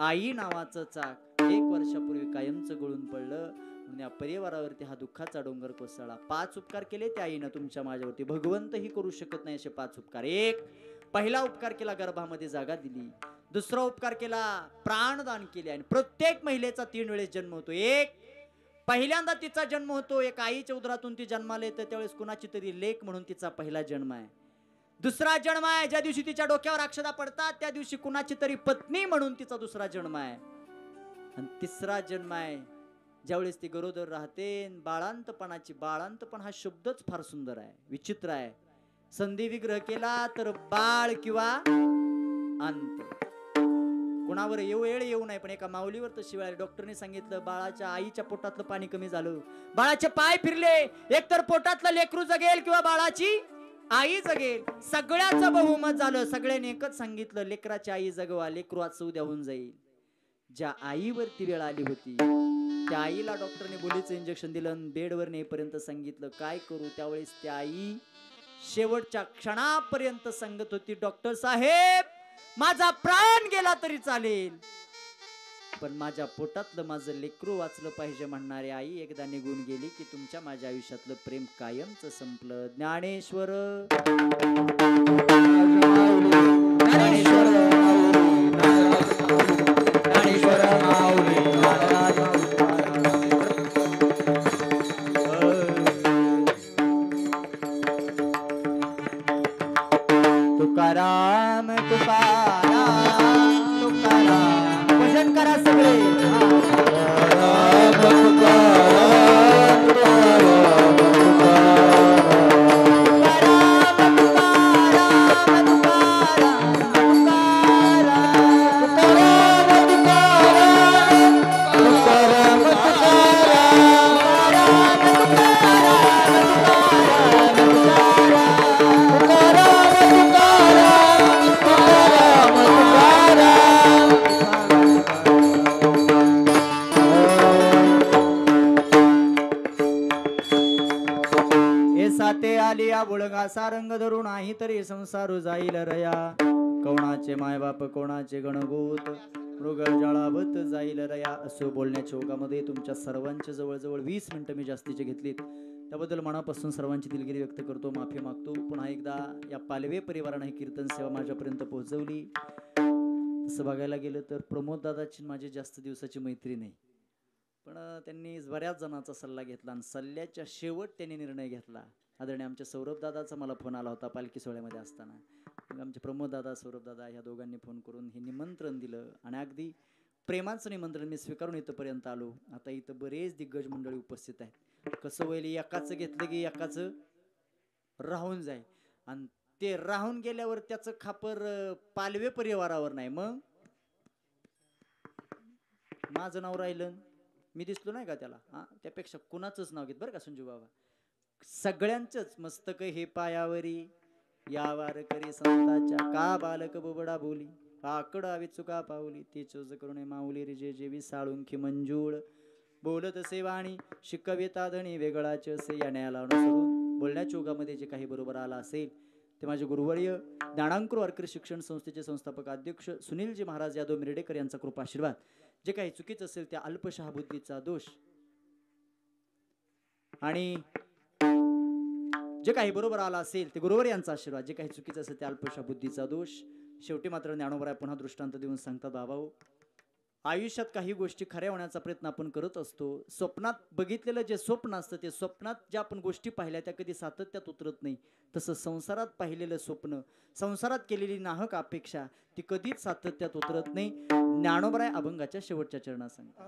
आई नावाचं चाक 1 वर्षापूर्वी कायमचं गळून पडलं. म्हणून या परिवारावरती हा दुःखाचा डोंगर कोसळला. 5 उपकार केले त्या आईनं तुमच्या माझ्यावरती. भगवंतही करू शकत नाही असे 5 उपकार. पहिला उपकार केला, गर्भामध्ये जागा दिली. दुसरा उपकार केला, प्राणदान केले. आणि प्रत्येक महिलेचा 3 वेळेस जन्म होतो. पहिल्यांदा तिचा जन्म होतो, एक आईच्या उदरातून ती जन्माला येते त्यावेळेस कुणाची तरी लेक म्हणून तिचा पहिला जन्म आहे. दुसरा जन्म आहे ज्या दिवशी तिच्या डोक्यावर अक्षता पडतात त्या दिवशी कुणाची तरी पत्नी म्हणून तिचा दुसरा जन्म आहे. आणि तिसरा जन्म आहे ज्यावेळेस ती गरोदर राहते. बाळांतपणाची, बाळांतपण हा शब्दच फार सुंदर आहे, विचित्र आहे. संधी विग्रह केला तर बाळ किंवा अंत. कुणावर येऊ नये, पण एका माऊलीवर तशी वेळ. डॉक्टरने सांगितलं बाळाच्या आईच्या पोटातलं पाणी कमी झालं, बाळाचे पाय फिरले, एकतर पोटातलं लेकरू जगेल किंवा बाळाची आई जगेल. सगळ्याचं बहुमत झालं. सगळ्यांनी एकच सांगितलं लेकराची आई जगवा, लेकरू आज उद्या होऊन जाईल. ज्या आईवरती वेळ आली होती त्या आईला डॉक्टरने बोलीचं इंजेक्शन दिलं, बेडवर नेपर्यंत सांगितलं काय करू. त्यावेळेस त्या आई शेवटच्या क्षणापर्यंत सांगत होती, डॉक्टर साहेब माझा प्राण गेला तरी चालेल पण माझ्या पोटातलं माझं लेकरू वाचलं पाहिजे. म्हणणारी आई एकदा निघून गेली की तुमच्या माझ्या आयुष्यातलं प्रेम कायमच संपलं. ज्ञानेश्वर तुकाराम तुकाराम तुकाराम. भजन करा सगळे. बुळगा सारंग धरून नाही तरी संसार जाईल रया. कोणाचे मायबाप कोणाचे गणगोत मृग जळावत जाईल रया. असं बोलण्याच्या ओघामध्ये तुमच्या सर्वांच्या जवळजवळ 20 मिनिटं मी जास्तीचे घेतलीत त्याबद्दल मनापासून सर्वांची दिलगिरी व्यक्त करतो, माफी मागतो. पुन्हा एकदा या पालवे परिवाराने ही कीर्तन सेवा माझ्यापर्यंत पोहोचवली. तसं बघायला गेलं तर प्रमोद दादाची माझी जास्त दिवसाची मैत्री नाही. पण त्यांनी बऱ्याच जणांचा सल्ला घेतला आणि सल्ल्याच्या शेवट त्यांनी निर्णय घेतला. आदरणीय आमच्या सौरभ दादाचा मला फोन आला होता पालखी सोहळ्यामध्ये असताना. मग आमचे प्रमोद दादा सौरभ दादा ह्या दोघांनी फोन करून हे निमंत्रण दिलं आणि अगदी प्रेमाचं निमंत्रण मी स्वीकारून इथंपर्यंत आलो. आता इथं बरेच दिग्गज मंडळी उपस्थित आहेत. कसं होईल एकाचं घेतलं की एकाचं राहून जाईल आणि ते राहून गेल्यावर त्याचं खापर पालवे परिवारावर नाही. मग माझं नाव राहिलं मी दिसलो नाही का त्याला. हा त्यापेक्षा कुणाचंच नाव घेत बरं का संजू बाबा. सगळ्यांचंच मस्तक हे पायावरी या वारकरी संताच्या का बालक बोबडा बोली आकड आवी चुका पावली ते चोज करुणे माऊली रिजे जेवी साळुंखी मंजूळ बोलत असे वाणी शिकविता धणी वेगळाच असे या न्यायाला अनुसरून बोलण्याच्या योगामध्ये जे काही बरोबर आला असेल ते माझे गुरुवर्य ज्ञानांकुर वारकरी शिक्षण संस्थेचे संस्थापक अध्यक्ष सुनीलजी महाराज यादव मिरडेकर यांचा कृपा आशीर्वाद. जे काही चुकीचं असेल त्या अल्पशहा बुद्धीचा दोष आणि जे काही बरोबर आला असेल ते गुरुवर यांचा आशीर्वाद. जे काही चुकीचं असेल त्या अल्पशा बुद्धीचा दोष. शेवटी मात्र ज्ञानोबराय पुन्हा दृष्टांत देऊन सांगतात बाबाओ आयुष्यात काही गोष्टी खऱ्या होण्याचा प्रयत्न आपण करत असतो. स्वप्नात बघितलेलं जे स्वप्न असतं ते स्वप्नात ज्या आपण गोष्टी पाहिल्या त्या कधी सातत्यात उतरत नाही. तसं संसारात पाहिलेलं स्वप्न संसारात केलेली नाहक अपेक्षा ती कधीच सातत्यात उतरत नाही. ज्ञानोबराय अभंगाच्या शेवटच्या चरणात सांगतात.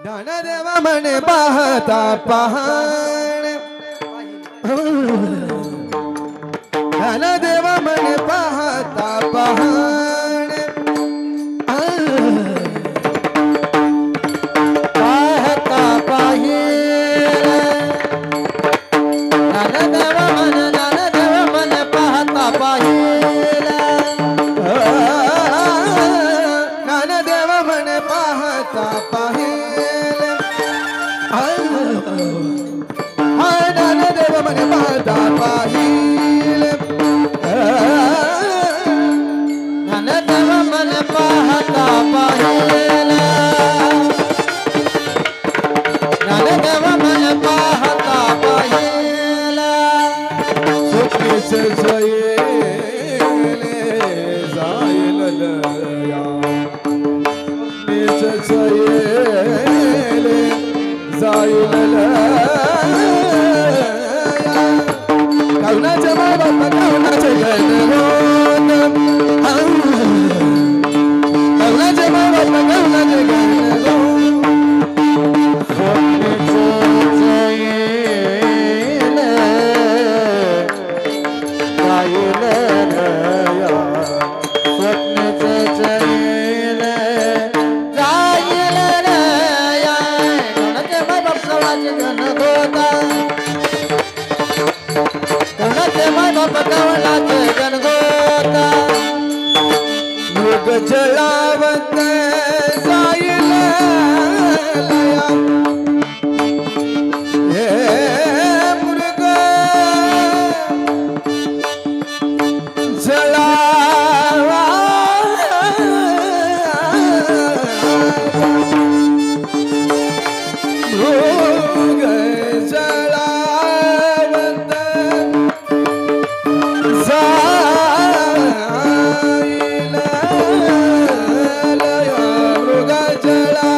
ज्ञानदेवा म्हणे पाहता पहाण ज्ञानदेवा म्हणे पाहता पहाण पाहता पाहिल ज्ञानदेवा म्हणे पाहता पाहिल ज्ञानदेवा म्हणे पाहता पाहिल ज्ञानदेव म्हणे पाहता पाहिल ज्ञानदेव म्हणे पाहता पाहिल ज्ञानदेव म्हणे पाहता पाहिल सुखीच जाईल जाईल लया सुखीच जाईल जाईल करुणाचे बाबा करुणाचे गणगोत करुणाचे बाबा करुणाचे गणगोत स्वप्नेच जाईल जाईल रया स्वप्नेच जाईल जाईल रया करुणाचे बाबा करुणाचे गणगोता करुणाचे बाबा करुणाचे गणगोता मृग जळावत जाईल लया हे मृग जळावा मृग जळावत जाईल लया मृग जळा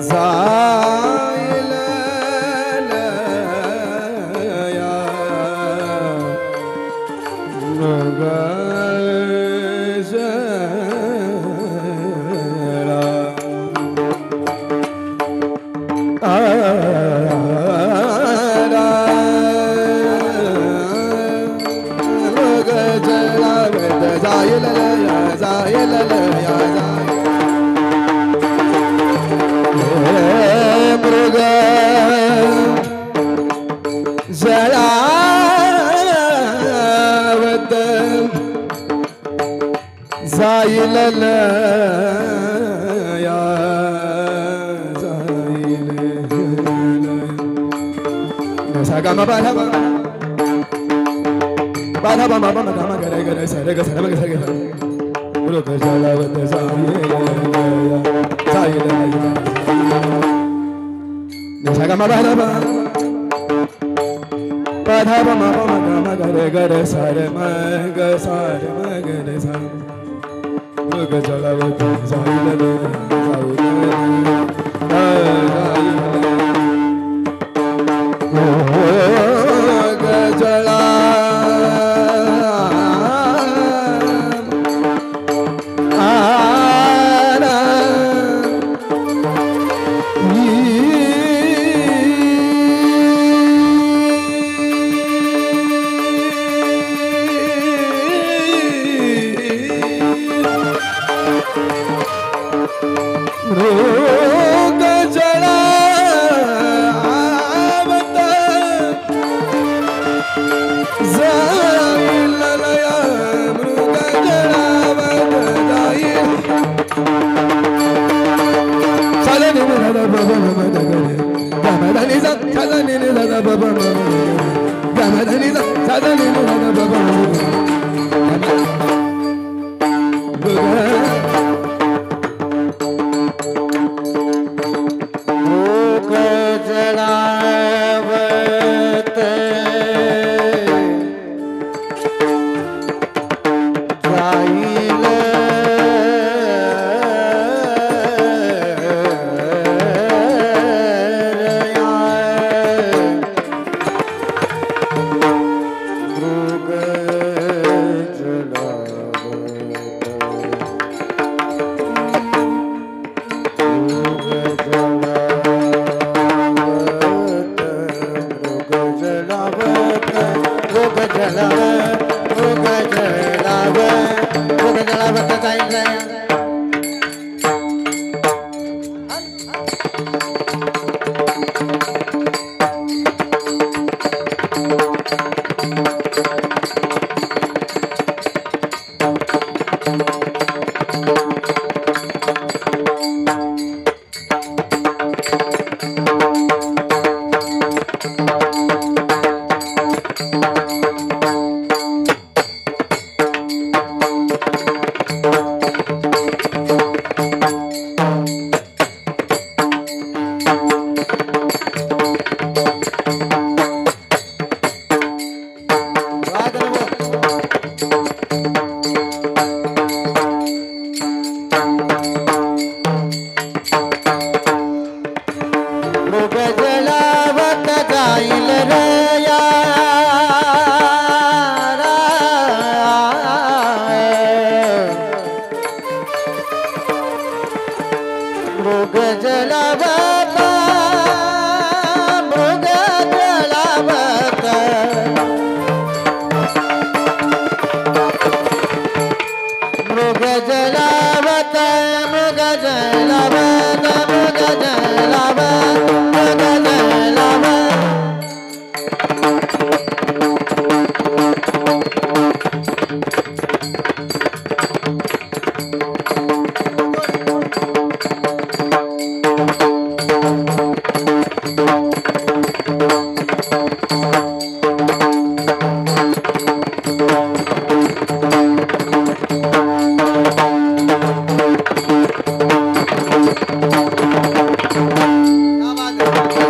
जाईल लया जळावत जाईल लया जाईल लया मृग जळावत जाईल लया जाईल सागामा बाधा बाधा बामा बामा गामा गरे गरे सरे ग सरे ग सरे ग मृग जळावत जाईल लया जाईल लया सागामा बाधा बाधा बामा बामा गामा गरे गरे सरे म गरे सा मृग जळावत जाईल लया जळा मृग जळावत जाईल लया मृग जळावत जाईल साधनी दादा बाबा मद गरे गमधनी साधनी दादा बाबा मद गमधनी साधनी दादा बाबा क्या बात है।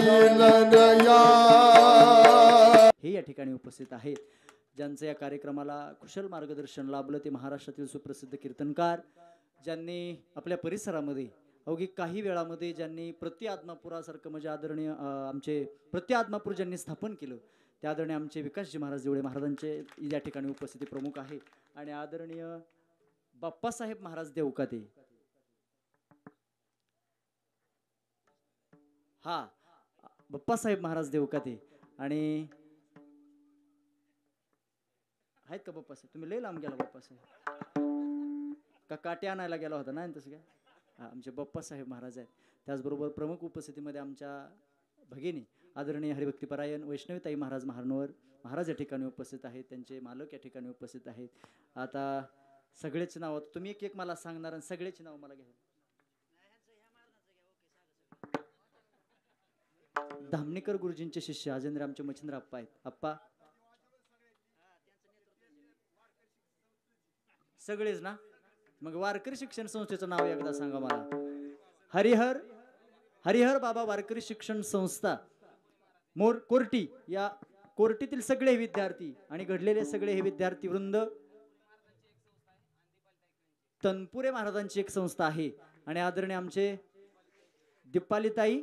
जाईल या. हे या ठिकाणी उपस्थित आहेत. ज्यांचं या कार्यक्रमाला कुशल मार्गदर्शन लाभलं ते महाराष्ट्रातील सुप्रसिद्ध कीर्तनकार, ज्यांनी आपल्या परिसरामध्ये अवघी काही वेळामध्ये ज्यांनी प्रति आत्मापुरासारखं म्हणजे आदरणीय आमचे प्रति आत्मापूर ज्यांनी स्थापन केलं त्या आदरणीय आमचे विकासजी महाराज देवळे महाराजांचे या ठिकाणी उपस्थिती प्रमुख आहे. आणि आदरणीय बाप्पासाहेब महाराज देवकाते, हा बाप्पासाहेब महाराज देवकाते. आणि आहेत का बाप्पासाहेब? तुम्ही लय लांब गेला बाप्पासाहेब का काटे आणायला गेला होता ना तसं काय? आमचे बाप्पासाहेब महाराज आहेत. त्याचबरोबर प्रमुख उपस्थितीमध्ये आमच्या भगिनी आदरणीय हरिभक्तीपरायण वैष्णवीताई महाराज महारनवर महाराज या ठिकाणी उपस्थित आहेत. त्यांचे मालक या ठिकाणी उपस्थित आहेत. आता सगळेच नाव तुम्ही एक एक मला सांगणार आणि सगळेच नाव मला घ्या. धामणेकर गुरुजींचे शिष्य अजेंद्र आमचे मच्छिंद्र आप्पा आहेत. आप्पा सगळेच ना? मग वारकरी शिक्षण संस्थेचं नाव एकदा सांगा मला. हरिहर हरिहर बाबा वारकरी शिक्षण संस्था कोर्टी, या कोर्टीतील सगळे विद्यार्थी आणि घडलेले सगळे हे विद्यार्थी वृंद. तनपुरे महाराजांची एक संस्था आहे आणि आदरणीय आमचे दीपालीताई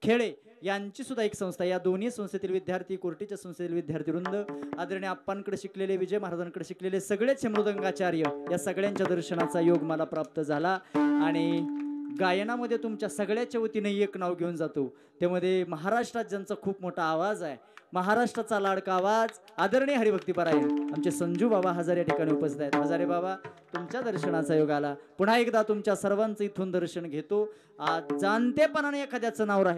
खेळे यांची सुद्धा एक संस्था. या दोन्ही संस्थेतील विद्यार्थी, कोर्टीच्या संस्थेतील विद्यार्थी वृंद, आदरणीय आप्पांकडे शिकलेले, विजय महाराजांकडे शिकलेले सगळेच मृदंगाचार्य, या सगळ्यांच्या दर्शनाचा योग मला प्राप्त झाला. आणि गायनामध्ये तुमच्या सगळ्याच्या वतीने एक नाव घेऊन जातो. त्यामध्ये महाराष्ट्रात ज्यांचा खूप मोठा आवाज आहे, महाराष्ट्राचा लाडका आवाज, आदरणीय हरिभक्तीपरायण आमचे संजू बाबा हजारे या ठिकाणी उपस्थित आहेत. हजारे बाबा, तुमच्या दर्शनाचा योग आला. पुन्हा एकदा तुमच्या सर्वांचं इथून दर्शन घेतो. जाणतेपणाने एखाद्याचं नाव राहील